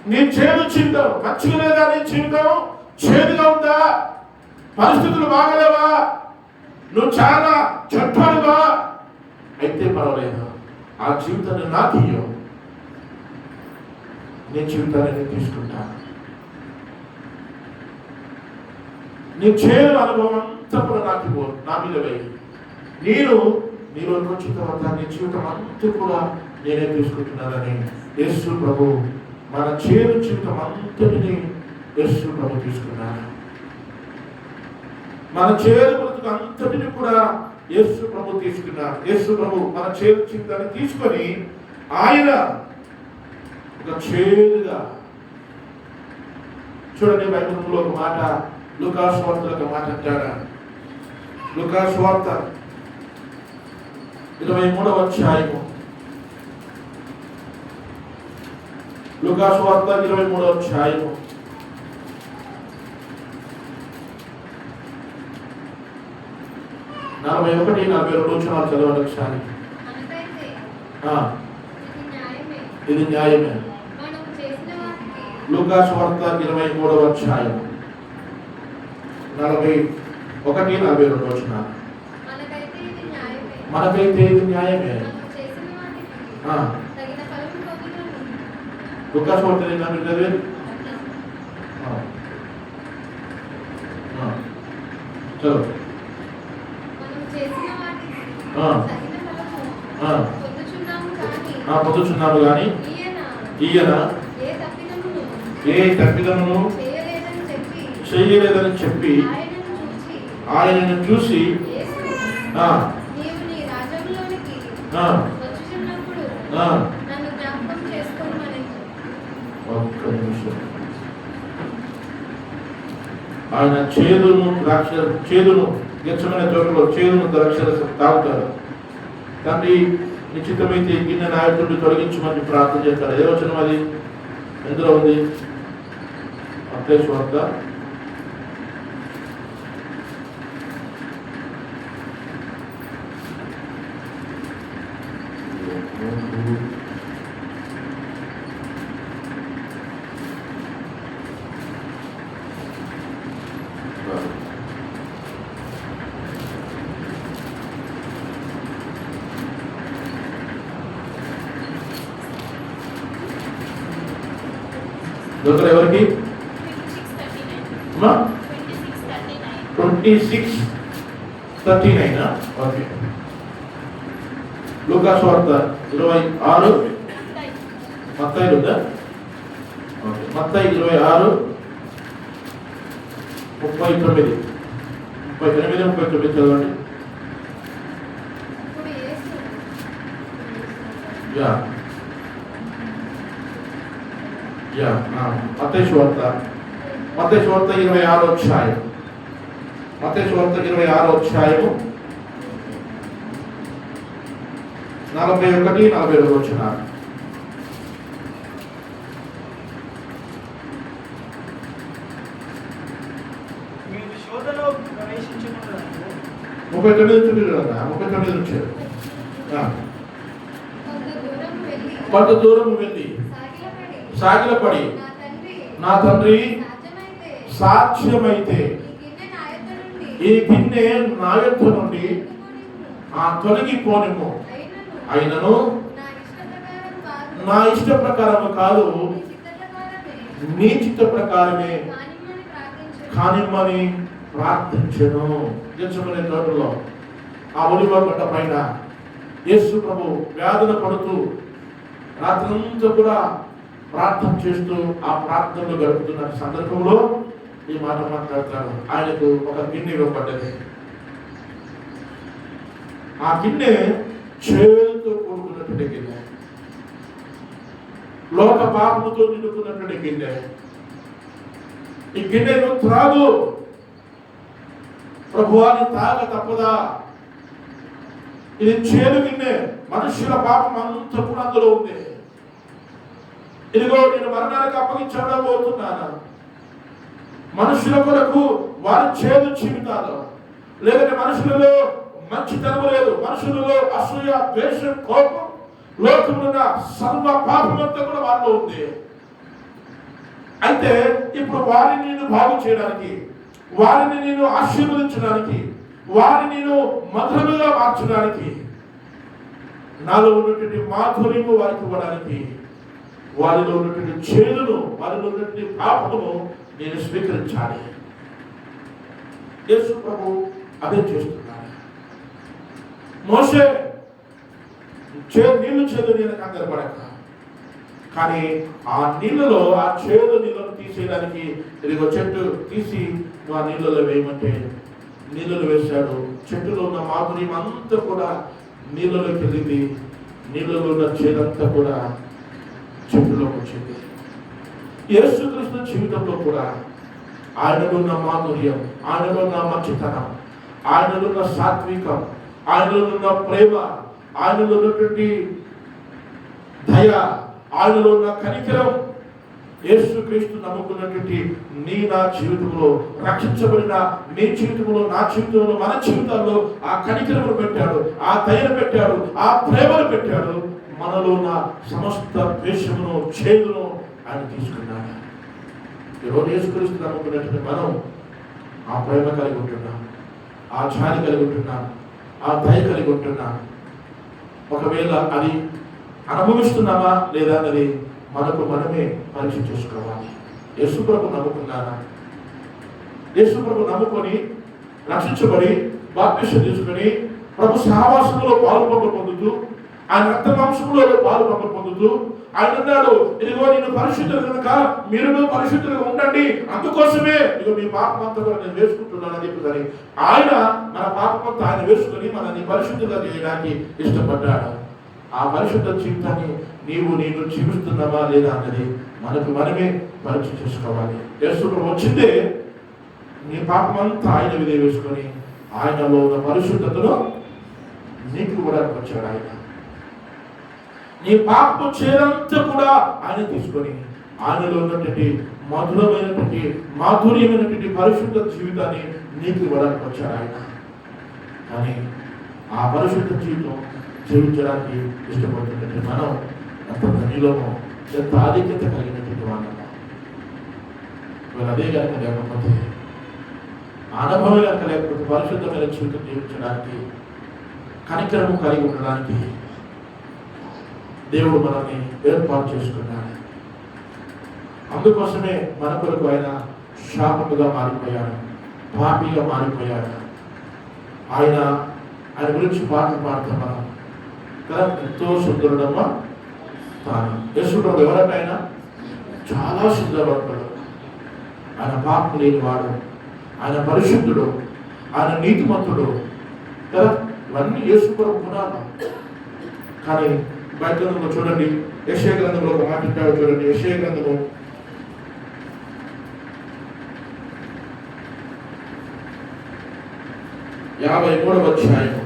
నీ చేదు జీవితం మంచిగా లేదా? నీ జీవితం చేదుగా ఉందా? పరిస్థితులు బాగలేవా? నువ్వు చాలా చెడ్డవాడివా? అయితే పర్వాలేదు, ఆ జీవితాన్ని నాకు ఇయ్యు, నీ జీవితాన్ని నేను తీసుకుంటాను. నీ చేదు అనుభవం అంతా కూడా నాకు నా మీద వేయి. నేను నీలో వచ్చిన తర్వాత నీ జీవితం అంతా కూడా నేనే తీసుకుంటున్నానని యేసు ప్రభు మన చేదు జీవితం అంతటిని యేసు ప్రభు తీసుకున్నాను. మన చేదు బ్రతుకు అంతటిని కూడా యేసు ప్రభు తీసుకున్నారు. యేసు ప్రభు మన చేదు జీవితాన్ని తీసుకొని ఆయన ఒక చేదుగా, చూడండి బైబిల్లో ఒక మాట లూకా సువార్తలో మాట అంటారా? లూకా సువార్త 23వ అధ్యాయము. లూకా సువార్త 23వ అధ్యాయము 41-42 వచనాలు చదవండి ఒకసారి. ఇది న్యాయమే. లూకా సువార్త 23వ అధ్యాయం 41-42 వచనాలు. మనకైతే ఇది న్యాయమే. లూకా సువార్త చదివి చలో. పొందుచున్నాము కానీ ఈయన ఏ తప్పిదమును చేయలేదని చెప్పి ఆయనను చూసి ఒక్క నిమిషం. ఆయన చేదును గెచ్చమైన తోటలో చేదును ద్రాక్షరసం తాగుతారు. తండ్రి నిశ్చితమైతే గిన్నె నాయకుడిని తొలగించమని ప్రార్థన చేస్తారు. ఏ వచనం అది? ఎందులో ఉంది? మత్తయి సువార్త 26:39. ఓకే. లూకా సువార్త 26 మత్తయి ఉందా? ఓకే. మత్తయి 26:39 చదవండి. మత్తయి సువార్త 26వ అధ్యాయం. మత్తయి సువార్త 26వ అధ్యాయము 41-42 వచనాలు. మీరు శోధనలో ప్రవేశించకూడదు. 39 నుంచి కొంత దూరం వెళ్ళి సాగిలపడి నా తండ్రి సాధ్యమైతే ఈ గిన్నె నా యొద్ద నుండి తొలగిపోనిము, అయినను నా ఇష్ట ప్రకారము కాదు నీ చిత్త ప్రకారమే కానిమ్మని ప్రార్థించెను. గెత్సేమనే తోటలో ఆ ఒలివ కొండ పైన యేసు ప్రభు వేదన పడుతూ రాత్రంతా కూడా ప్రార్థన చేస్తూ ఆ ప్రార్థనలు గడుపుతున్న సందర్భంలో ఈ మాట మాట్లాడతారు. ఆయనకు ఒక గిన్నె ఇవ్వబడ్డది. ఆ గిన్నె చేదుతో కూడుకున్నటువంటి గిన్నె, లోక పాపముతో నిండుకున్నటువంటి గిన్నె. ఈ గిన్నెను త్రాగు, ప్రభువాని తాగ తప్పదా? ఇది చేదు గిన్నె, మనుష్యుల పాపం అంతా కూడా అందులో ఉంది. ఇదిగో నేను మరణానికి అప్పగించబోతున్నాను. మనుషుల కొరకు వారి చేదు జీవితాలు, లేదంటే మనుషులలో మంచితనము లేదు, మనుషులలో అసూయ, ద్వేషం, కోపం, లోకమున్న సర్వ పాపమంతా కూడా వారిలో ఉంది. అయితే ఇప్పుడు వారిని నేను బాగు చేయడానికి, వారిని నేను ఆశీర్వదించడానికి, వారిని నేను మధురముగా మార్చడానికి, నాలో ఉన్నటువంటి మాధుర్యము వారికి ఇవ్వడానికి, వారిలో ఉన్నటువంటి చేదును, వారిలో ఉన్నటువంటి పాపమును నేను స్వీకరించాలి. యేసు ప్రభు అదే చేస్తున్నాడు. మోషే నీళ్లు చేదు నేను కంగారు పడక, కానీ ఆ నీళ్ళలో ఆ చేదు నీళ్ళను తీసేయడానికి ఇదిగో చెట్టు తీసి ఆ నీళ్ళలో వేయమంటే నీళ్ళలో వేశాడు. చెట్టులో ఉన్న మాధుర్యం అంతా కూడా నీళ్ళలోకి వెళ్ళింది. నీళ్ళలో ఉన్న చేదంతా కూడా చెట్టులోకి వచ్చింది. యేసుక్రీస్తు జీవితంలో కూడా ఆయనలో ఉన్న మాధుర్యం, ఆయనలో ఉన్న మంచితనం, ఆయనలో ఉన్న సాత్వికం, ఆయనలో ఉన్న ప్రేమ, ఆయనలో ఉన్నటువంటి దయ, ఆయనలో ఉన్న కనికరం, యేసుక్రీస్తు నమ్ముకున్నటువంటి నా జీవితంలో, రక్షించబడిన నీ జీవితంలో, నా జీవితంలో, మన జీవితాల్లో ఆ కనికరమును పెట్టాడు, ఆ దయను పెట్టాడు, ఆ ప్రేమను పెట్టాడు. మనలో ఉన్న సమస్త ద్వేషమును, చేదును ఆయన తీసుకున్నాడు. ఈరోజు యేసుక్రీస్తు నమ్ముకున్నటువంటి మనం ఆ ప్రేమ కలిగి ఉంటున్నాం, ఆ జాలి కలిగి ఉంటున్నాం, ఆ దయ కలిగి ఉంటున్నాం. ఒకవేళ అది అనుభవిస్తున్నామా లేదా అన్నది మనకు మనమే పరీక్ష చేసుకోవాలి. యేసుప్రభు నమ్ముకున్నానా? యేసుప్రభు నమ్ముకొని రక్షించబడి బాప్తిసం తీసుకొని ప్రభు సహవాసంలో పాలు పొందుతూ, ఆయన రక్త మాంసంలో పాలు పొందుతూ, ఆయన అన్నాడు, ఇదిగో నేను పరిశుద్ధులు కనుక మీరును పరిశుద్ధులుగా ఉండండి, అందుకోసమే ఇదిగో మీ పాపమంతా నేను వేసుకుంటున్నానని చెప్పి ఆయన మన పాపమంతా ఆయన వేసుకొని మనల్ని పరిశుద్ధులుగా చేయడానికి ఇష్టపడ్డాడు. ఆ పరిశుద్ధ జీవితాన్ని నేను జీవిస్తున్నావా లేదా అన్నది మనకు మనమే పరీక్ష చేసుకోవాలి. యేసుప్రభు వచ్చిందే నీ పాపమంతా ఆయన మీద వేసుకొని ఆయనలో ఉన్న పరిశుద్ధతను నీకు కూడా వచ్చాడు. ఆయన నీ పాపం చేరంతా కూడా ఆయన తీసుకొని ఆయనలో ఉన్నటువంటి మధురమైనటువంటి మాధుర్యమైనటువంటి పరిశుద్ధ జీవితాన్ని నీకు ఇవ్వడానికి వచ్చాడు ఆయన. కానీ ఆ పరిశుద్ధ జీవితం జీవించడానికి ఇష్టపడుతున్నట్టు మనం ఎంత ధనిలోమో, ఎంత ఆధిక్యత కలిగినటువంటి వాళ్ళము. మరి అదే కనుక లేకపోతే, అనుభవం కనుక లేకపోతే పరిశుద్ధమైన జీవితం జీవించడానికి, కనికరము కలిగి ఉండడానికి దేవుడు మనల్ని ఏర్పాటు చేసుకున్నాడు. అందుకోసమే మన కొరకు ఆయన శాపముగా మారిపోయాడు, పాపిగా మారిపోయాడు. ఆయన గురించి పాటలు పాడతాం మనం కదా, ఎంతో సుందరుడమ్మా తాను. యేసుప్రభు ఎవరంటే ఆయన చాలా సుందరవంతుడు, ఆయన పాపం లేనివాడు, ఆయన పరిశుద్ధుడు, ఆయన నీతిమంతుడు కదా. ఇవన్నీ యేసుప్రభు గుణాలు. కానీ బైబిల్ గ్రంథంలో చూడండి, యెషయా గ్రంథంలో ఒక మాట ఉంటాడు చూడండి. యెషయా గ్రంథము 53వ అధ్యాయము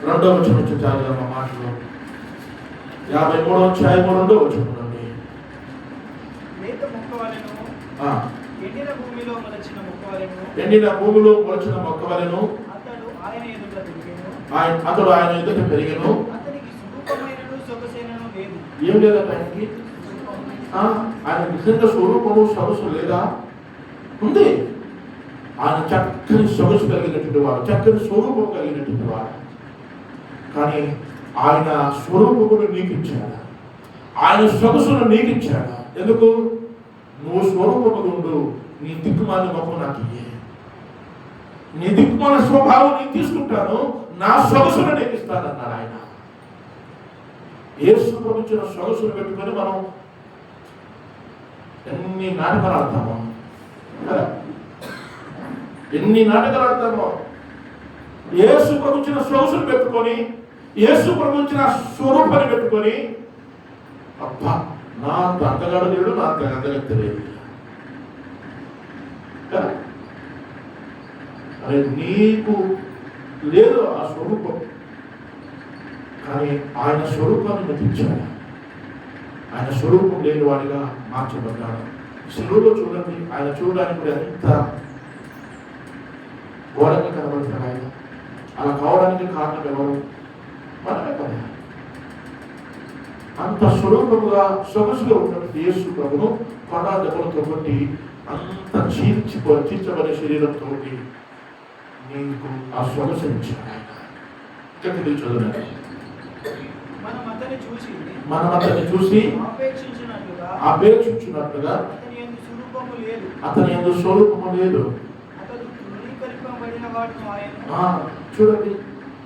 2వ వచనం నుంచి చదువుదాం ఆ మాటలో. 53వ అధ్యాయము 2వ వచనం నుండి. లేత మొక్కవలెను, ఎండిన భూమిలో మొలచిన మొక్కవలెను, అతడు ఆయన ఎదుట పెరిగెను, అతనికి స్వరూపమైనను సొగసైనను లేదు. ఏం లేదా ఆయనకి? ఆయన నిజంగా స్వరూపము సొగసు లేదా? ఉంది. ఆయన చక్కని సొగసు కలిగినటువంటి వాడు, చక్కని స్వరూపం కలిగినటువంటి వాడు. కానీ ఆయన స్వరూపమును నీకు ఇచ్చాడు, ఆయన సొగసును నీకు ఇచ్చాడు. ఎందుకు? నువ్వు స్వరూపములు ఉండు, నీ దిక్కుమాల ముఖం నాకు ఇయ్యే, నీ దిక్కుమాల స్వభావం నేను తీసుకుంటాను, నా సొగసును నీకు ఇస్తానన్నాడు ఆయన. యేసు ప్రభు ఇచ్చిన సొగసును పెట్టుకొని మనం ఎన్ని నాటకాలు ఆడతామో, ఎన్ని నాటకాలు ఆడతామో. యేసు ప్రభు ఇచ్చిన సొగసును పెట్టుకొని, యేసు ప్రభు ఇచ్చిన స్వరూపాన్ని పెట్టుకొని, అబ్బా నా అంత అంతగాడు లేడు, నా అంత అంతగత్త లేదు. అరే నీకు లేదు ఆ స్వరూపం, కానీ ఆయన స్వరూపాన్ని నటించాడు. ఆయన స్వరూపం లేని వాడిగా మార్చబడ్డాడు. శిలువలో చూడండి, ఆయన చూడడానికి కూడా ఎంత ఘోరంగా కనబడతాడు. ఆయన అలా కావడానికి కారణం ఎవరు? మనమే కదా. అంత స్వరూపముగా సొగసుగా ఉన్నటువంటి యేసు ప్రభును కొడా దెబ్బలతో కొట్టి అంత చీల్చబడే శరీరంతో నీకు ఆ సొగసు ఇచ్చాడు ఆయన. ఇక్కడ చదువునండి. మనం అతన్ని చూసి అపేక్షించినట్లుగా అతని యందు స్వరూపము లేదు. చూడండి,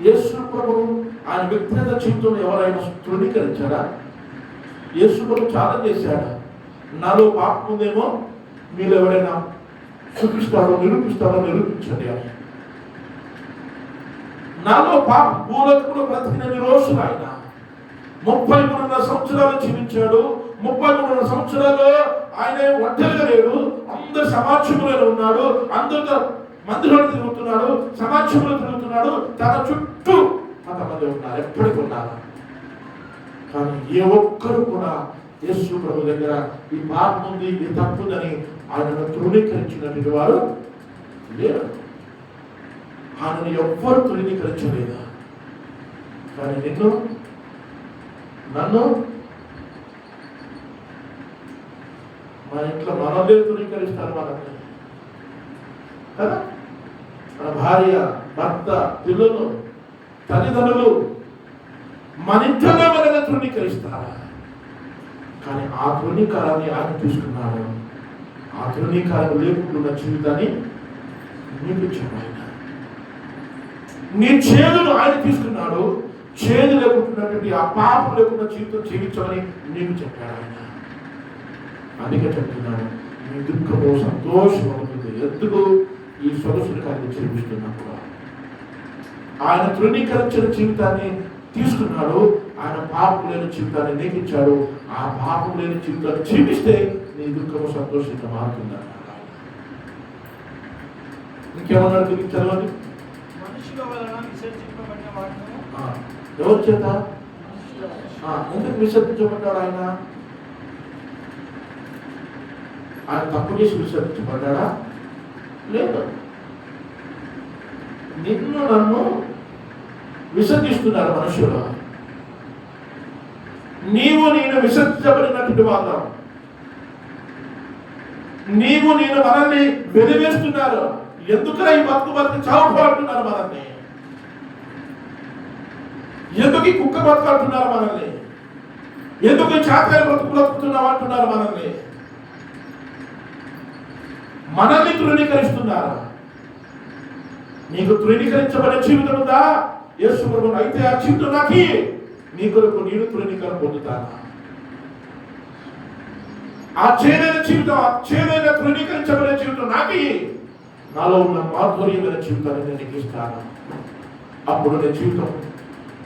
యేసు ప్రభువు ఆయన వ్యక్తిగత జీవితంలో ఎవరైనా తృణీకరించాడా? యేసు ప్రభు చాలా చేశాడు. నాలో పాపం ఉందేమో, మీరు ఎవరైనా చూపిస్తారో నిరూపించండి అని. నాలో పాపం భూలోకంలో బ్రతికినన్ని రోజులు ఆయన 33 సంవత్సరాలు జీవించాడు. 33 సంవత్సరాలు ఆయన ఒంటరిగా లేడు, అందరు సమాజంలో ఉన్నాడు, అందరితో మందిరంలో తిరుగుతున్నాడు, సమాజంలో తిరుగుతున్నాడు, తన చుట్టూ కొంతమంది ఉన్నారు, ఎప్పటికీ ఉన్నారు. కానీ ఏ ఒక్కరు కూడా యేసు ప్రభు దగ్గర ఈ పాపం ఉంది, ఇది తప్పుందని ఆయనను తృణీకరించినటువంటి వారు లేరు. ఆయనను ఎవ్వరు తృణీకరించలేదు. కానీ నిన్ను నన్ను మన ఇంట్లో మనల్ని తృణీకరిస్తారు మనల్ని కదా. మన భార్య, భర్త, పిల్లలు, తల్లిదండ్రులు మన ఇంట్లో మనల్ని తృణీకరిస్తారు. కానీ ఆ తృణీకారాన్ని ఆయన తీసుకున్నాడు. ఆ తృణీకారం లేకుండా జీవితాన్ని నీకు ఇచ్చాడు ఆయన. నీ చేదును ఆయన తీసుకున్నాడు. చేదు లేకుంటున్నటువంటి ఆ పాపం లేకుండా జీవితం జీవించమని నీకు చెప్పాడు ఆయన. అందుకే చెప్తున్నాడు, నీ దుఃఖము సంతోషం అవుతుంది. ఎందుకు? ఈ సొగసుని కార్యం జీవిస్తున్నప్పుడు ఆయన తృణీకరించిన జీవితాన్ని తీసుకున్నాడు. ఆయన పాపం లేని జీవితాన్ని నీకు ఇచ్చాడు. ఆ పాపం లేని జీవితాన్ని జీవిస్తే నీ దుఃఖము సంతోషంగా మారుతుందన్నాడు. ఇంకేమన్నాడు? తిరిగి చదవండి. మనుషుల వలన విసర్జింపబడిన వాడును. ఎవరి చేత? ఎందుకు విసర్జించబడ్డాడు ఆయన? ఆయన తప్పు చేసి విసర్జించబడ్డాడా? లేదు. నిన్ను నన్ను విసర్జిస్తున్నారు మనుషులు. నీవు నేను విసర్జించబడినటువంటి వాళ్ళం. నీవు నేను మనల్ని వెలివేస్తున్నారు. ఎందుకురా ఈ బతుకు చావుపడుతున్నారు మనల్ని? ఎందుకు ఈ కుక్క బతుకంటున్నారు మనల్ని? ఎందుకు ఈ చాకరి బ్రతుకుతున్నావు అంటున్నారు మనల్ని? మనల్ని తృణీకరిస్తున్నారు. నీకు తృణీకరించబడే జీవితం ఉందా? యేసు ప్రభువు అయితే ఆ జీవితం నాకి, నీ కొరకు నేను తృణీకరణ పొందుతాను. ఆ చేదైన జీవితం, ఆ చేదైన తృణీకరించబడే జీవితం నాకి, నాలో ఉన్న మాధుర్యమైన జీవితాన్ని నేను నీకు ఇస్తాను. అప్పుడు నీ జీవితం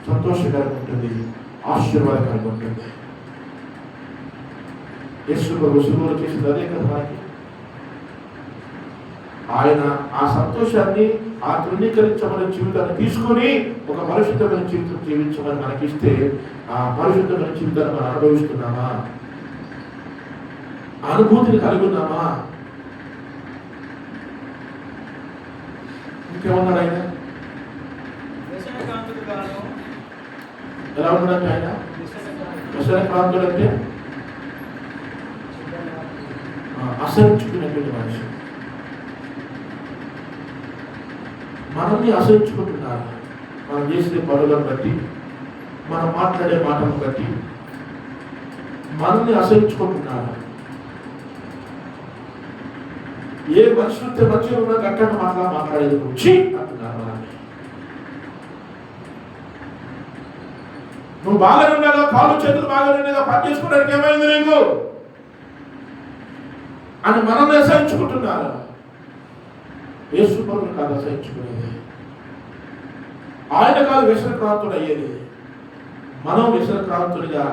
సంతోషకరంగా ఉంటుంది, ఆశీర్వాదకరంగా ఉంటుంది. యేసు ప్రభు శిలువలో చేసింది అదే కదా మనకి. ఆయన ఆ సంతోషాన్ని, ఆ తృణీకరించబడిన జీవితాన్ని తీసుకొని ఒక పరిశుద్ధమైన జీవితం జీవించమని మనకిస్తే, ఆ పరిశుద్ధమైన జీవితాన్ని మనం అనుభవిస్తున్నామా? అనుభూతిని కలిగి ఉన్నామా? ఇంకేమన్నాడు ఆయన? ఎలా ఉన్నాడంటే ఆయన వ్యసనక్రాంతుడు అంటే అసహించుకునేటువంటి మనిషి. మనల్ని అసహించుకుంటున్నారు. మనం చేసే పనులను బట్టి, మనం మాట్లాడే మాటలను బట్టి మనల్ని అసహించుకుంటున్నారు. ఏ మనుషులతో మంచిగా ఉన్నా గట్టని మాట్లాడేది వచ్చి అంటున్నారు మనల్ని. నువ్వు బాగానే ఉన్నాగా, కాళ్ళు చేతులు బాగానే ఉన్నాగా, పని చేసుకోవడానికి ఏమైంది నీకు అని మనల్ని అసహించుకుంటున్నారు. యేసు ప్రభువుని కాదు అసహించుకునేది, ఆయన కాదు వ్యసనక్రాంతుడు అయ్యేది. మనం వ్యసనక్రాంతుడిగా,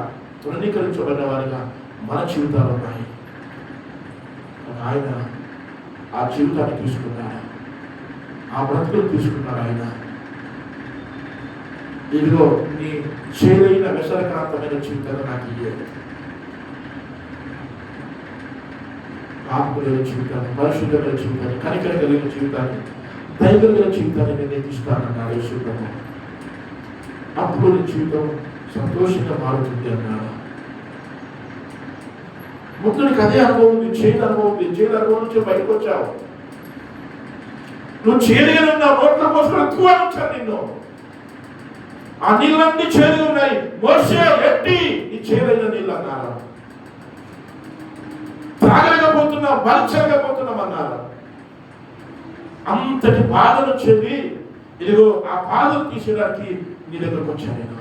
తృణీకరించబడిన వారిగా మన జీవితాలు ఉన్నాయి. ఆయన ఆ జీవితాన్ని తీసుకున్నాడు, ఆ బ్రతుకులు తీసుకున్నాడు ఆయన. ఇదిగో నీ చేదైన వ్యసనక్రాంతమైన జీవితాన్ని నాకు ఇయ్యేది. పాపం లేని జీవితాన్ని, పరిశుద్ధమైన జీవితాన్ని, కనికర కలిగిన జీవితాన్ని, దయ కలిగిన జీవితాన్ని నేను ఇస్తానన్నాడు యేసు ప్రభువు. అప్పుడు నీ జీవితం సంతోషంగా మారుతుంది అన్నాడు. ముద్దునికి అదే అనుభవం ఉంది, చేదు అనుభవం ఉంది. చేదు అనుభవం నుంచి బయటకు వచ్చావు. నువ్వు చేదుగా ఉన్నావు, నోట్లో పోసుకొని ఎక్కువ ఉంచాను నిన్ను. ఆ నీళ్ళన్నీ చేదుగా ఉన్నాయి. మోసే ఎట్టి ఈ చేదైన నీళ్ళు అన్నారు. త్రాగలేకపోతున్నాం, భరించలేకపోతున్నాం అన్నారు. అంతటి బాధను వచ్చేది. ఇదిగో ఆ బాధను తీసేయడానికి నీ దగ్గరకు వచ్చాను నేను.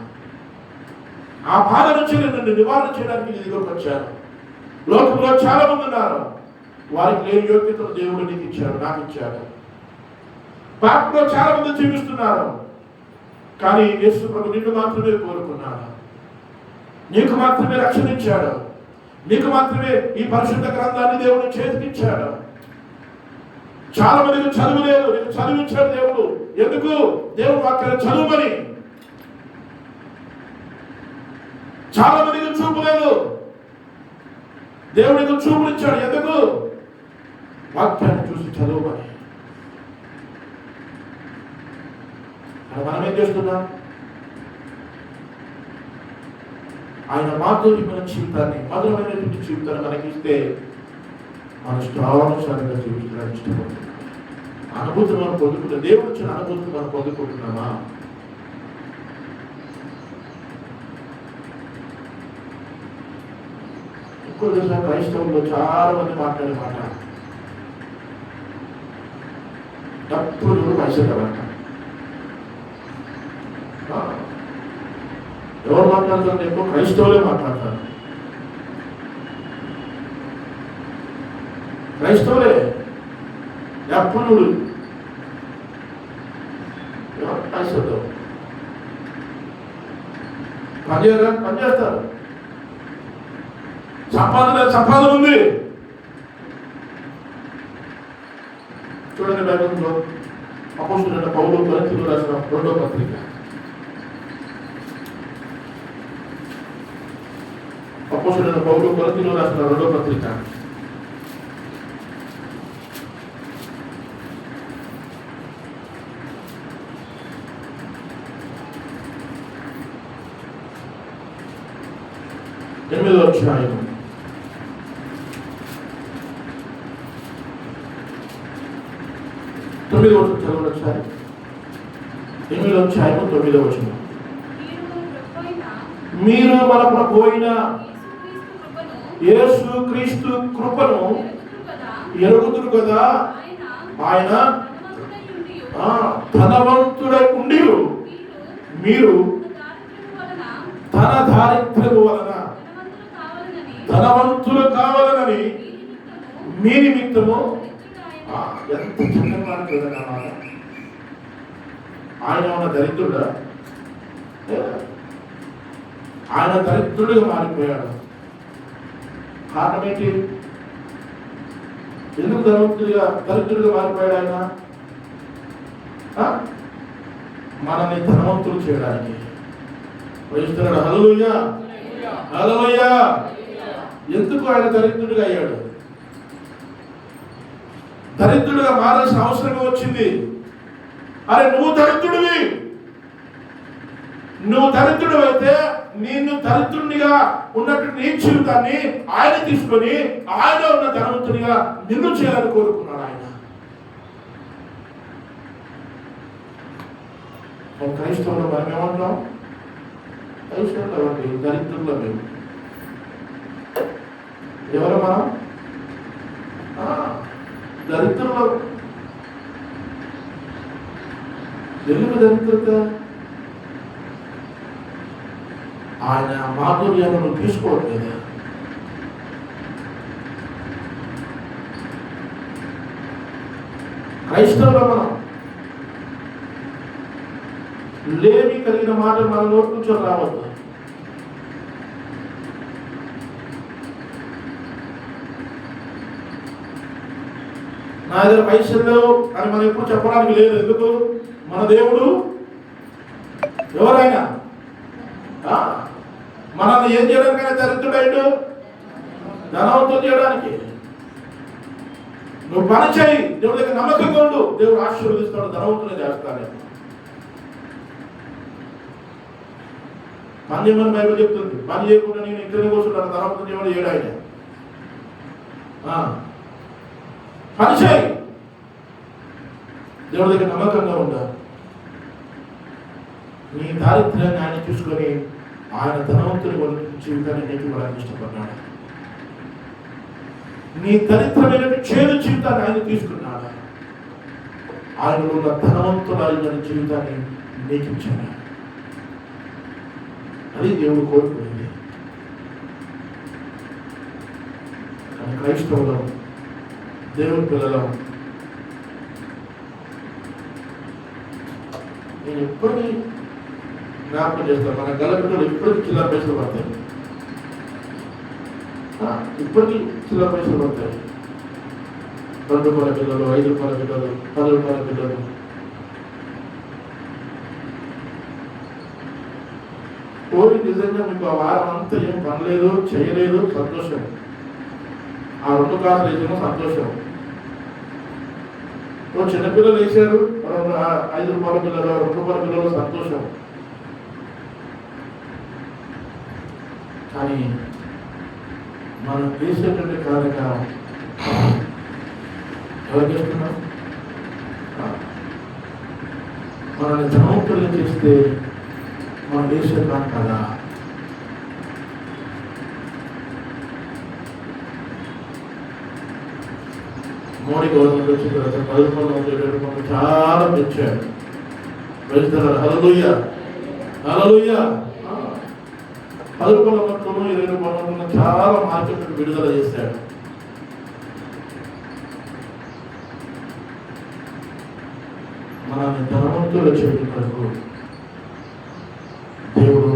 ఆ బాధ నుంచి నన్ను నివారణ చేయడానికి నీ దగ్గరకు వచ్చాను. లోకంలో చాలా మంది ఉన్నారు, వారికి లేని యోగ్యతలు దేవుడు నీకు ఇచ్చాడు, నాకు ఇచ్చాడు. పాపంలో చాలా మంది జీవిస్తున్నారు, కానీ యేసు ప్రభు నిన్ను మాత్రమే కోరుకున్నాడు. నీకు మాత్రమే రక్షణ ఇచ్చాడు. నీకు మాత్రమే ఈ పరిశుద్ధ గ్రంథాన్ని దేవుడు చేతికిచ్చాడు. చాలా మందికి చదువు లేదు, నీకు చదివించాడు దేవుడు. ఎందుకు? దేవుడు వాక్యాన్ని చదువుమని. చాలా మందికి చూపు లేదు, దేవుడికి చూపునిచ్చాడు. ఎందుకు? వాక్యాన్ని చూసి చదువుమని. మనం ఏం చేస్తున్నాం? ఆయన మాధుర్యమైన జీవితాన్ని, మధురమైనటువంటి జీవితాన్ని మనకిస్తే మన ఇష్టానుసారంగా జీవించడానికి ఇష్టపడుతున్నాం. అనుభూతి మనం పొందుకుంటాం. దేవుడు వచ్చిన అనుభూతి మనం పొందుకుంటున్నామా? ఇంకో క్రైస్తవుల్లో చాలా మంది మాట్లాడే మాట డబ్బులు పైసలు మాట. ఎవరు మాట్లాడతారు? ఎక్కువ క్రైస్తవులే మాట్లాడతారు. క్రైస్తవులే ఎప్పుడు పైసలు పనిచేస్తారు. సంపాదన ఉంది. చూడండి, బైబిల్లో అపోస్తలుడైన పౌలు కొరింథీయులకు రాసిన 2వ పత్రిక. అపోస్తలుడైన పౌలు కొరింథీయులకు రాసిన 2వ పత్రిక 8వ అధ్యాయం 9వ వచనం చదవండి ఒకసారి. 8వ అధ్యాయం 9వ వచనం. మీరు మన ప్రభు అయిన యేసుక్రీస్తు కృపను ఎరుగుదురు కదా. ఆయన ధనవంతుడై ఉండి మీరు తన దారిద్ర్యము వలన ధనవంతులు కావాలని మీ నిమిత్తము. ఎంత చక్కగా చూడనమాట. ఆయన ఉన్న దరిద్రుడా? ఆయన దరిద్రుడిగా మారిపోయాడు. కారణం ఏంటి? ఎందుకు దరిద్రుడిగా మారిపోయాడు ఆయన? మనల్ని ధనవంతులు చేయడానికి. ప్రయత్నిస్తున్నాడు. హల్లెలూయా, హల్లెలూయా. ఎందుకు ఆయన దరిద్రుడిగా అయ్యాడు? దరిద్రుడిగా మారాల్సిన అవసరం వచ్చింది. అరే, నువ్వు దరిద్రుడివి. నువ్వు దరిద్రుడు అయితే నిన్ను దరిద్రునిగా ఉన్నట్టు నీ జీవితాన్ని ఆయన తీసుకొని ఆయన ఉన్న ధనవంతునిగా నిన్ను చేయాలని కోరుకున్నాడు ఆయన. క్రైస్తవులు మనం ఏమంటాం? క్రైస్తవులు దరిద్రుల్లో మేము. ఎవరు మనం? దరిద్రులు. ఎందుకు దరిద్రత? ఆయన మాధుర్యాలను తీసుకోవట్లేదు. క్రైస్తవులు మనం లేమి కలిగిన మాటలు మన నోటి నుంచి రావద్దు. నా దగ్గర పైసలు లేవు అని మనం ఎప్పుడు చెప్పడానికి లేదు. ఎందుకు? మన దేవుడు ఎవరైనా మనల్ని ఏం చేయడానికైనా దరిద్రుడైండు, ధనవంతులు చేయడానికి. నువ్వు పని చేయి, దేవుడి దగ్గర నమ్మకంగా ఉండు, దేవుడు ఆశీర్వదిస్తాడు, ధనవంతులే చేస్తాడు. పని చేయమని బైబిల్ చెప్తుంది. పని చేయకుండా నేను ఇక్కడికి కూర్చుంటాను, ధనవంతులు చేయమని చేయడు ఆయన. పని చేయి, దేవుడి దగ్గర నమ్మకంగా ఉండాలి. నీ దారిద్ర్యాన్ని ఆయన చూసుకొని ఆయన ధనవంతుని జీవితాన్ని నీకు ఇవ్వడానికి ఇష్టపడ్డాడు. నీ దరిద్రమైన చేదు జీవితాన్ని ఆయన తీసుకున్నాడు. ఆయన ఉన్న ధనవంతులైన జీవితాన్ని నీకు ఇచ్చాడు. అది దేవుడు కోరుకునేది. కానీ క్రైస్తవులు, దేవుని పిల్లలు, నేను ఎప్పటికీ జ్ఞాపకం చేస్తాను, మన గలపిల్లలు ఎప్పటికీ చిల్లర పైసలు పడతాయి. ఇప్పటికీ చిల్లర పైసలు పడతాయి. 2 రూపాయల బిల్లలు, 5 రూపాయల బిల్లలు, 10 రూపాయల బిల్లలు. కోరి నిజంగా మీకు ఆ వారం అంతా ఏం పనిలేదు, చేయలేదు, సంతోషం. ఆ 2 కాసులు వేసిన సంతోషం. చిన్నపిల్లలు వేసారు, 5 రూపాయల బిల్లలు, 2 రూపాయల బిల్లలు, సంతోషం. కానీ మనం వేసేటువంటి కార్యక్రమం ఎవరికి ఇస్తున్నాం? మనల్ని ధనవంతులు చేస్తే మనం వేసేద్దాం కదా. మోడీ గవర్నమెంట్ వచ్చిన తర్వాత 10 రూపాయల నోట్లు, 20 రూపాయలు చాలా పెంచారు. పెంచుతున్నారు. హల్లెలూయా, హల్లెలూయా. 10 రూపాయల నోట్లు, 20 రూపాయల నోట్లు చాలా మార్కెట్ విడుదల చేశాడు. మనల్ని ధనవంతులు చేయటకు దేవుడు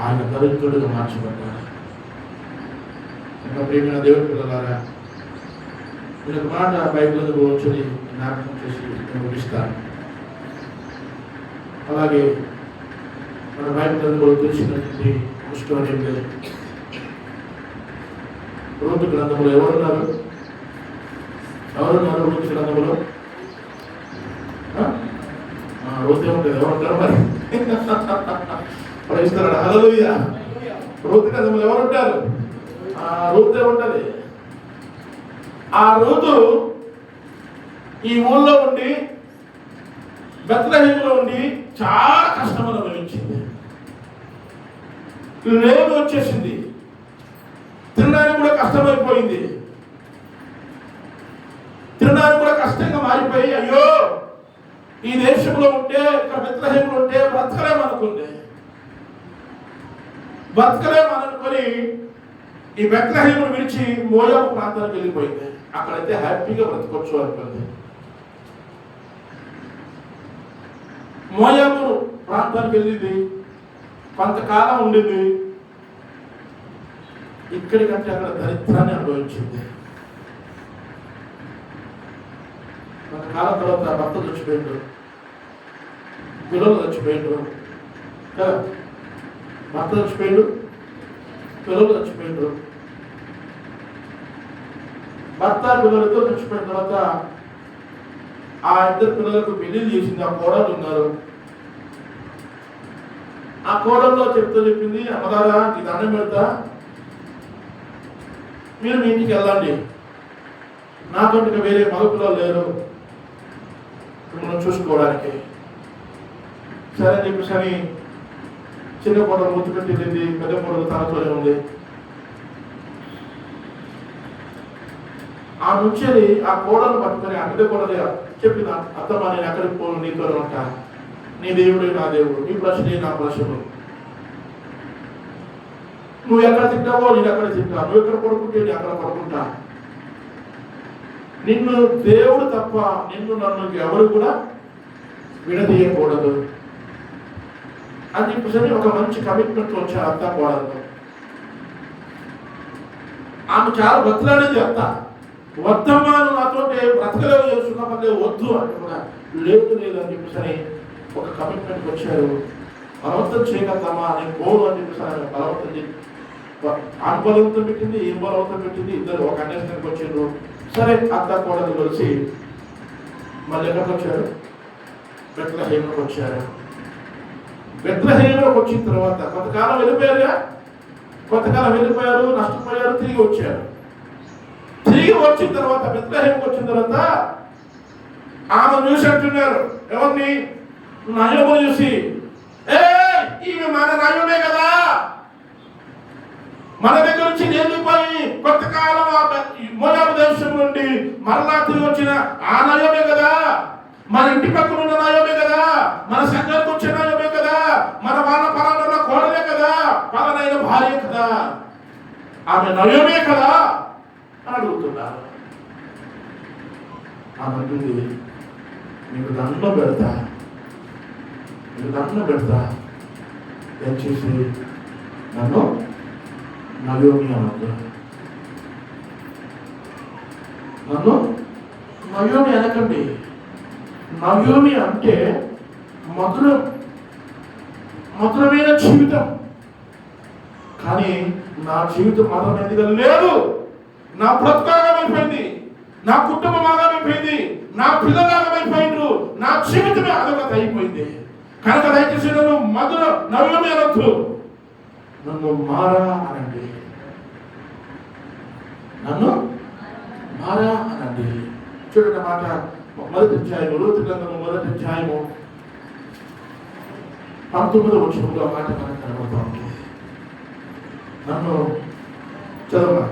ఆయన దరిద్రుడిగా మార్చబడ్డాడు. ఇంకా ప్రియమైన దేవుడి పిల్లలారా, నేను ఒక మాట బైబిల్ వచ్చి జ్ఞాపకం చేసి ముగిస్తాను. అలాగే మన బైబిల్ కూడా తెలిసినటువంటి పుస్తకం లేదు. రూతు గ్రంథంలో ఎవరున్నారు? రూతు గ్రంథంలో రూతే ఉంటుంది. ఎవరుంటారు మరి? ప్రవేశిస్తాడు. హల్లెలూయా. రూతు గ్రంథంలో ఎవరుంటారు? రూతే ఉంటది. ఆ రూతు ఈ ఊళ్ళో ఉండి, బెత్లెహేములో ఉండి చాలా కష్టం అనుభవించింది. లేమి వచ్చేసింది, తినడానికి కూడా కష్టమైపోయింది. తినడానికి కూడా కష్టంగా మారిపోయి, అయ్యో ఈ దేశంలో ఉంటే, ఇక్కడ బెత్లెహేములో ఉంటే బ్రతకలేమనుకుంది. బ్రతకలేమనుకొని ఈ బెత్లెహేమును విడిచి మోయాబు ప్రాంతానికి వెళ్ళిపోయింది. అక్కడైతే హ్యాపీగా బ్రతకొచ్చు అనుకుంది. మోయాబు ప్రాంతానికి వెళ్ళింది, కొంతకాలం ఉండింది. ఇక్కడికంటే అక్కడ దరిద్రాన్ని అనుభవించింది. కొంతకాలం తర్వాత భర్త చచ్చిపోయిండు, పిల్లలు చచ్చిపోయిండు కదా. భర్త చచ్చిపోయిండు, పిల్లలు చచ్చిపోయిండు. భర్త పిల్లలతో చచ్చిపోయిన తర్వాత ఆ 2 పిల్లలకు పెళ్లిళ్ళు చేసింది. ఆ కోడలు ఉన్నారు. ఆ కోడల్లో చెప్పింది, అమ్మగారా నీ దండం పెడతా, మీరు మీ ఇంటికి వెళ్ళండి, నాకంటే వేరే మగ పిల్లలు లేరు మనం చూసుకోవడానికి. సరే అని చెప్పేసి చిన్న కోడలు ముద్దు పెట్టి వెళ్ళింది, పెద్ద కోడలు తనతోనే ఉంది. ఆ నుంచి ఆ కోడలు పట్టుకొని ఆ పెద్ద కోడలు చెప్పిన, అత్తమ్మ నేను ఎక్కడికి పోను, నీతో ఉంటా, నీ దేవుడే నా దేవుడు, నీ ప్రశ్నే నా ప్రశ్నలు, నువ్వు ఎక్కడ తింటావో నేను ఎక్కడ తింటా, నువ్వు ఎక్కడ పడుకుంటే నేను అక్కడ పడుకుంటా, నిన్ను దేవుడు తప్ప నిన్ను నన్ను ఎవరు కూడా విడదీయకూడదు అని చెప్పేసి ఒక మంచి కమిట్మెంట్ వచ్చారు అత్త కోడలతో. ఆమె చాలా బతులాడేది అత్త. వద్దమ్మా నువ్వు నాతో బ్రతకలేవు, చేసుకున్నామని వద్దు అంటే కూడా లేదు లేదు అని చెప్పేసి ఒక కమిట్మెంట్కి వచ్చారు. బలవంతం చేయగలమ్మా నేను పోను అని చెప్పేసి ఆయన బలవంతం ఆమె బలవంతం పెట్టింది, ఏం బలవంతం పెట్టింది, ఇద్దరు ఒక అండర్స్టాండ్కి వచ్చారు. సరే అత్త కోడలు కలిసి మళ్ళీ ఎక్కడికి వచ్చారు? బెత్లెహేముకి వచ్చారు. బెత్లెహేముకి వచ్చిన తర్వాత కొంతకాలం వెళ్ళిపోయారుగా, కొంతకాలం వెళ్ళిపోయారు, నష్టపోయారు, తిరిగి వచ్చారు. తిరిగి వచ్చిన తర్వాత బెత్లెహేముకి వచ్చిన తర్వాత ఆమె చూసి అంటున్నారు, ఎవరిని? నయోమును చూసి, ఈమె మన నయోమే కదా, మన దగ్గర నుంచి వెళ్ళిపోయి కొంతకాలం మోయాబు దేశం నుండి మరలా తిరిగి వచ్చిన ఆ నయోమే కదా, మన ఇంటి పక్కన ఉన్న నయోమే కదా, మన సంఘానికి వచ్చిన నయోమే కదా, మన వాళ్ళ పలానా కోడలే కదా, పలానైన భార్య కదా, ఆమె నయోమే కదా అని అడుగుతున్నారు. ఆమె అంటుంది, నీకు దండం పెడతా, నీకు దండం పెడతా, దయచేసి నన్ను నయోమి అనొద్దు. నన్ను నయోమి అనకండి. నయోమి అంటే మధురమైన జీవితం. కానీ నా జీవితం మధురమైనదిగా లేదు. నా బ్రతకాగమైపోయింది, నా కుటుంబం ఆగమైపోయింది, నా పిల్లలు ఆగమైపోయిండ్రు, నా జీవితమే అదొకత అయిపోయింది. కనుక దయచేసి నన్ను నయోమి అనొద్దు, నన్ను మారా అనండి. నన్ను మారా అనండి. చూడండి మాట, మొదటి అధ్యాయము, రూతు గ్రంథము మొదటి అధ్యాయము 19వ వచనంలో మాట మనకు కనబడుతూ ఉంది. నన్ను చదవమా.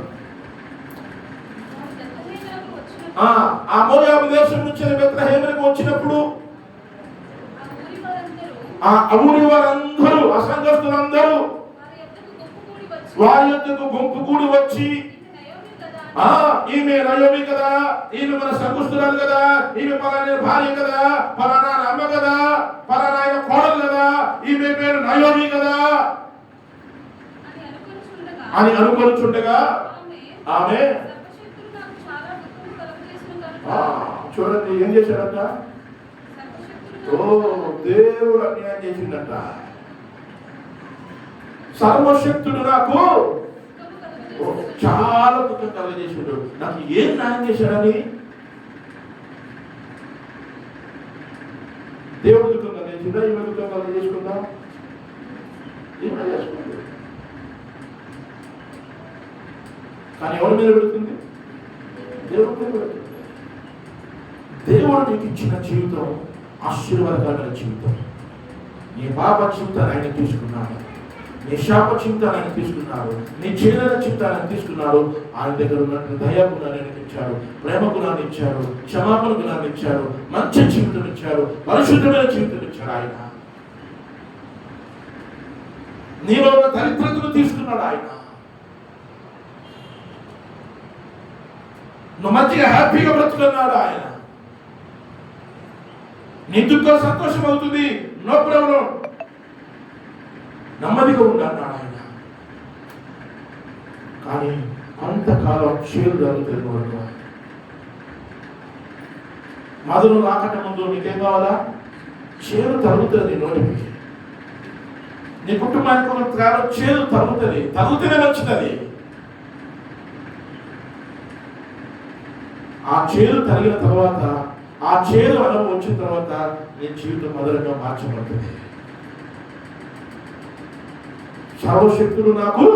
ఆ మోయాబు దేశం నుంచి బెత్లెహేమునకు వచ్చినప్పుడు ఆ ఊరి వారందరూ, ఆ సంఘస్థులందరూ వారి యొద్దకు గుంపు కూడి వచ్చి, ఈమె నయోమి కదా, ఈమె మన సంఘస్థురాలు కదా, ఈమె పలానా భార్య కదా, పలానా అమ్మ కదా, పలానా ఆయన కోడలు కదా, ఈమె పేరు నయోమి కదా అని అనుకొనిచుండగా ఆమె చూడండి ఏం చేశాడంట. దేవుడు అన్యాయం చేసిండట. సర్వశక్తుడు నాకు చాలా దుఃఖం కలగజేసాడు. నాకు ఏం న్యాయం చేశాడని దేవుడు దుఃఖం కలిగిందా? ఈమె దుఃఖం కలిగజేసుకుందా? ఏమైనా చేసుకుంది. కానీ ఎవరి మీద పెడుతుంది? దేవుడి మీద పెడుతుంది. దేవుడు నీకు ఇచ్చిన జీవితం ఆశీర్వాదకరమైన జీవితం. నీ పాప జీవితాన్ని ఆయన తీసుకున్నాడు, నీ శాప జీవితాన్ని ఆయన తీసుకున్నాడు, నీ చేదన జీవితాన్ని ఆయన తీసుకున్నాడు. ఆయన దగ్గర ఉన్నట్టు దయా గుణాన్ని ఆయనకి ఇచ్చాడు, ప్రేమ గుణాన్ని ఇచ్చాడు, క్షమాపణ గుణాన్ని ఇచ్చాడు, మంచి జీవితం ఇచ్చాడు, పరిశుద్ధమైన జీవితం ఇచ్చాడు. ఆయన నీలో ఉన్న దరిద్రతను తీసుకున్నాడు. ఆయన నువ్వు మంచిగా హ్యాపీగా బ్రతుకున్నాడు. ఆయన నీ దుఃఖం సంతోషం అవుతుంది, నో ప్రాబ్లం, నెమ్మదిగా ఉన్నాడు ఆయన. కానీ కొంతకాలం చేదు జరుగుతుంది. వరకు మధురం రాకట ముందు నీకేం కావాలా? చేదు తరుగుతుంది నోటికి. నీ కుటుంబానికి ఒక కాలం చేదు తరుగుతుంది, తరుగుతూనే వచ్చింది. ఆ చేదు తరిగిన తర్వాత, ఆ చేదు అనుభవం వచ్చిన తర్వాత నీ జీవితం మధురంగా మార్చబడుతుంది. సర్వశక్తుడు నాకు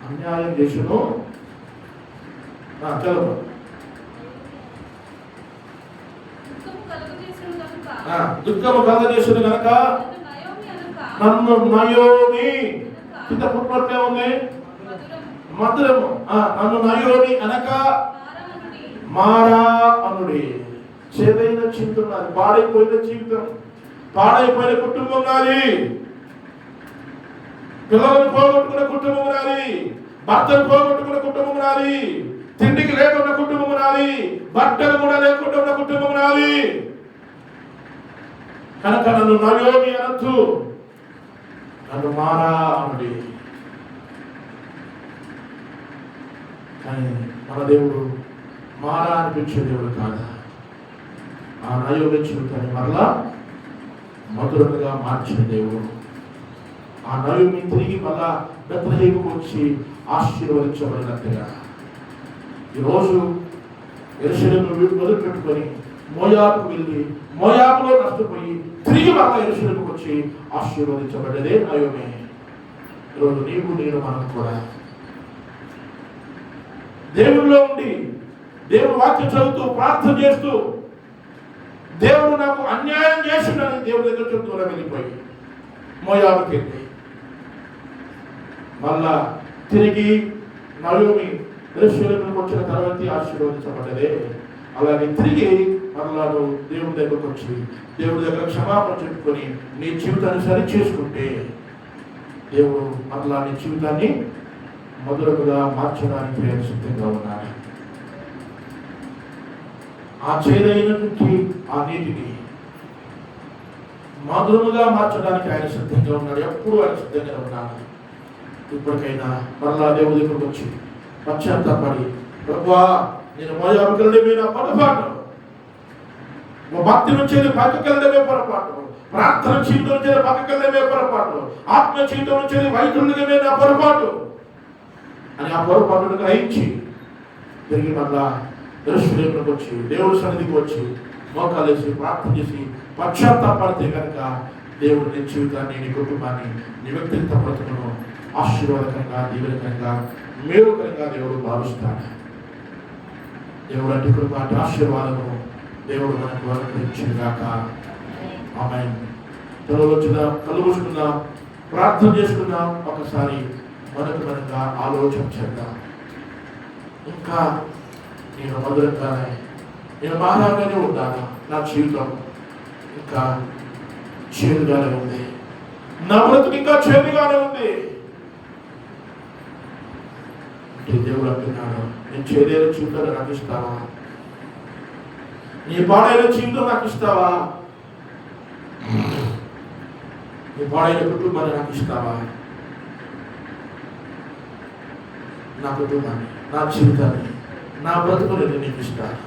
అన్యాయం చేసిను. చదువు. దుఃఖము కలగజేసును కనుక నన్ను నయోమి, కింద పుట్టినట్లే ఉంది మధురము. నన్ను నయోమి అనక మారా అనుడి. చేదైన జీవితం నాది, పాడైపోయిన జీవితం, పాడైపోయిన కుటుంబం నాది, పిల్లలను పోగొట్టుకున్న కుటుంబం నాది, భర్తను పోగొట్టుకున్న కుటుంబం నాది, తిండికి లేకున్న కుటుంబం నాది, బట్టలు కూడా లేకుండా ఉన్న కుటుంబం నాది. కనుక నన్ను నయోమి అనొద్దు, నన్ను మారా అనుడి. కానీ మన దేవుడు మారా అనిపించే దేవుడు కాదా. ఆ నయోమి జీవితాన్ని మరలా మధురంగా మార్చిన దేవుడు. ఆ నయోమి తిరిగి మళ్ళా బెత్లెహేముకు వచ్చి ఆశీర్వదించబడినట్టుగా ఈరోజు యెరూషలేమును వదిలిపెట్టుకొని మోయాబుకు వెళ్ళి మోయాబులో నష్టపోయి తిరిగి మళ్ళా యెరూషలేముకు వచ్చి ఆశీర్వదించబడ్డదే నయోమి. ఈరోజు నీవు నేను మనం కూడా దేవుడిలో ఉండి దేవుడు వాక్యం చదువుతూ ప్రార్థన చేస్తూ దేవుడు నాకు అన్యాయం చేసిండని దేవుడి దగ్గర చెప్తూ వెళ్ళిపోయి మోయాబుకి వెళ్ళి మళ్ళా తిరిగి నయోమి యెరూషలేముకు వచ్చిన తర్వాత ఆశీర్వదించబడ్డదే. అలాగే తిరిగి మళ్ళా దేవుడి దగ్గరకు వచ్చి దేవుడి దగ్గర క్షమాపణ చెప్పుకొని నీ జీవితాన్ని సరి చేసుకుంటే దేవుడు మళ్ళా నీ జీవితాన్ని మధురముగా మార్చడానికి ఆయన సిద్ధంగా ఉన్నాడు. ఆ చేదైనటువంటి ఆ నీటిని మధురముగా మార్చడానికి ఆయన సిద్ధంగా ఉన్నాడు. ఎప్పుడు ఆయన సిద్ధంగా ఉన్నాడు. ఇప్పటికైనా మరలా దేవుడి దగ్గరకు వచ్చి పశ్చాత్తాపడి, ప్రభువా నేను మోయాబుకి వెళ్ళడమే నా పొరపాటు, భక్తి నుంచి పక్కకి వెళ్ళడమే పొరపాటు, ప్రార్థన జీవితం నుంచి పక్కకి వెళ్ళడమే పొరపాటు, ఆత్మ జీవితం నుంచి వైద్యులమే నా పొరపాటు అని ఆ పొరపాటును గ్రహించి తిరిగి మళ్ళా దర్శనంలోకి వచ్చి దేవుడి సన్నిధికి వచ్చి మోకాలేసి ప్రార్థన చేసి పశ్చాత్తాపడితే కనుక దేవుడు నీ జీవితాన్ని, నీ కుటుంబాన్ని, నీ వ్యక్తిత్వ బ్రతుకును ఆశీర్వాదకరంగా, దీవెనకరంగా, మేలుకరంగా దేవుడు భావిస్తాడు. దేవుడు అట్టి కృప, అట్టి ఆశీర్వాదము దేవుడు మనకు అనుగ్రహించుగాక. ఆమేన్. తలలోచుదాం, కళ్ళు మూసుకుందాం, ప్రార్థన చేసుకుందాం. ఒకసారి మనగా ఆలోచన చేద్దాం. ఇంకా నేను మధురంగానే, నేను బాగానే ఉన్నాను, నా జీవితం ఇంకా చేదుగానే ఉంది, నా బ్రతుకు ఇంకా చేదుగానే ఉంది అంటే దేవుడు అంటున్నాడు, నేను చేదైన జీవితాన్ని నాకు ఇస్తావా? నీ పాడైన జీవితం నాకు ఇస్తావా? నీ పాడైన కుటుంబాన్ని నాకు ఇస్తావా? నా కుటుంబాన్ని, నా జీవితాన్ని, నా బ్రతుకుని నేను నీకు ఇస్తాను.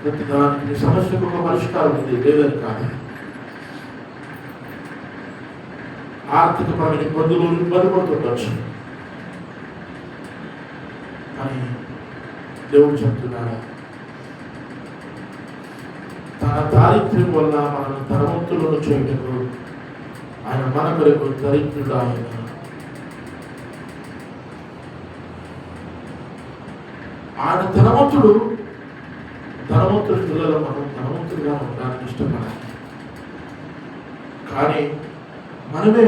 ప్రతి దానికి సమస్యకు ఒక పరిష్కారం ఉంది, లేదని కాదు. ఆర్థికపరమైన ఇబ్బందులు పడుతుండొచ్చు, కానీ దేవుడు చెప్తున్నాడు, తన దారిద్ర్యం వల్ల మనల్ని ధనవంతులను చేయటకు ఆయన మన కొరకు దరిద్రుడు. ఆయన ధనవంతుడు పిల్లలు మనం ధనవంతులుగా ఉండడానికి ఇష్టపడాలి, కానీ మనమే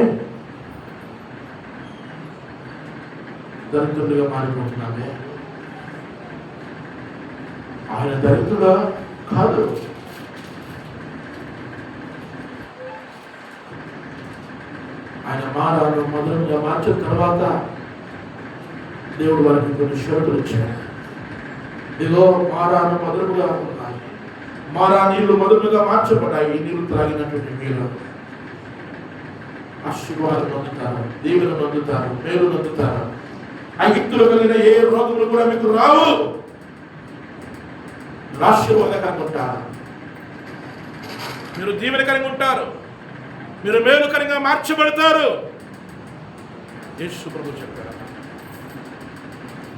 దరిద్రులుగా మారిపోతున్నామే. ఆయన దరిద్రుడా కాదు, ఆయన మారాను మధురంగా మార్చిన తర్వాత దేవుడు వారికి కొన్ని షరతులు ఇచ్చాడు. ఇదిగో మారాను మధురముగా ఉన్నాయి, మారా నీళ్లు మధురముగా మార్చబడ్డాయి, ఈ నీళ్లు త్రాగినటువంటి మీరు ఆశీర్వాదం పొందుతారు, దీవెన పొందుతారు, మేలు పొందుతారు. ఐగుప్తులో కలిగిన ఏ రోగములు కూడా మీకు రావు. ఆశీర్వాదకరంగా ఉంటారు, మీరు దీవెనకరంగా ఉంటారు, మీరు మేలుకరంగా మార్చబడతారు. యేసు ప్రభు చెప్పారు,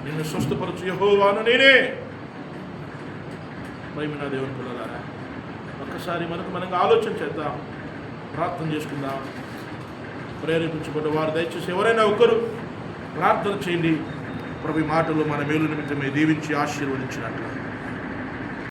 నిన్ను స్వస్థపరచు యెహోవాను నేనే. ప్రియమైన దేవుని పిల్లలారా, ఒక్కసారి మనకు ఆలోచన చేద్దాం, ప్రార్థన చేసుకుందాం. ప్రేరేపించబడ్డ వారు దయచేసి ఎవరైనా ఒకరు ప్రార్థన చేయండి. ప్రభు మాటలు మన మేలు నిమిత్తమే దీవించి ఆశీర్వదించినట్లు.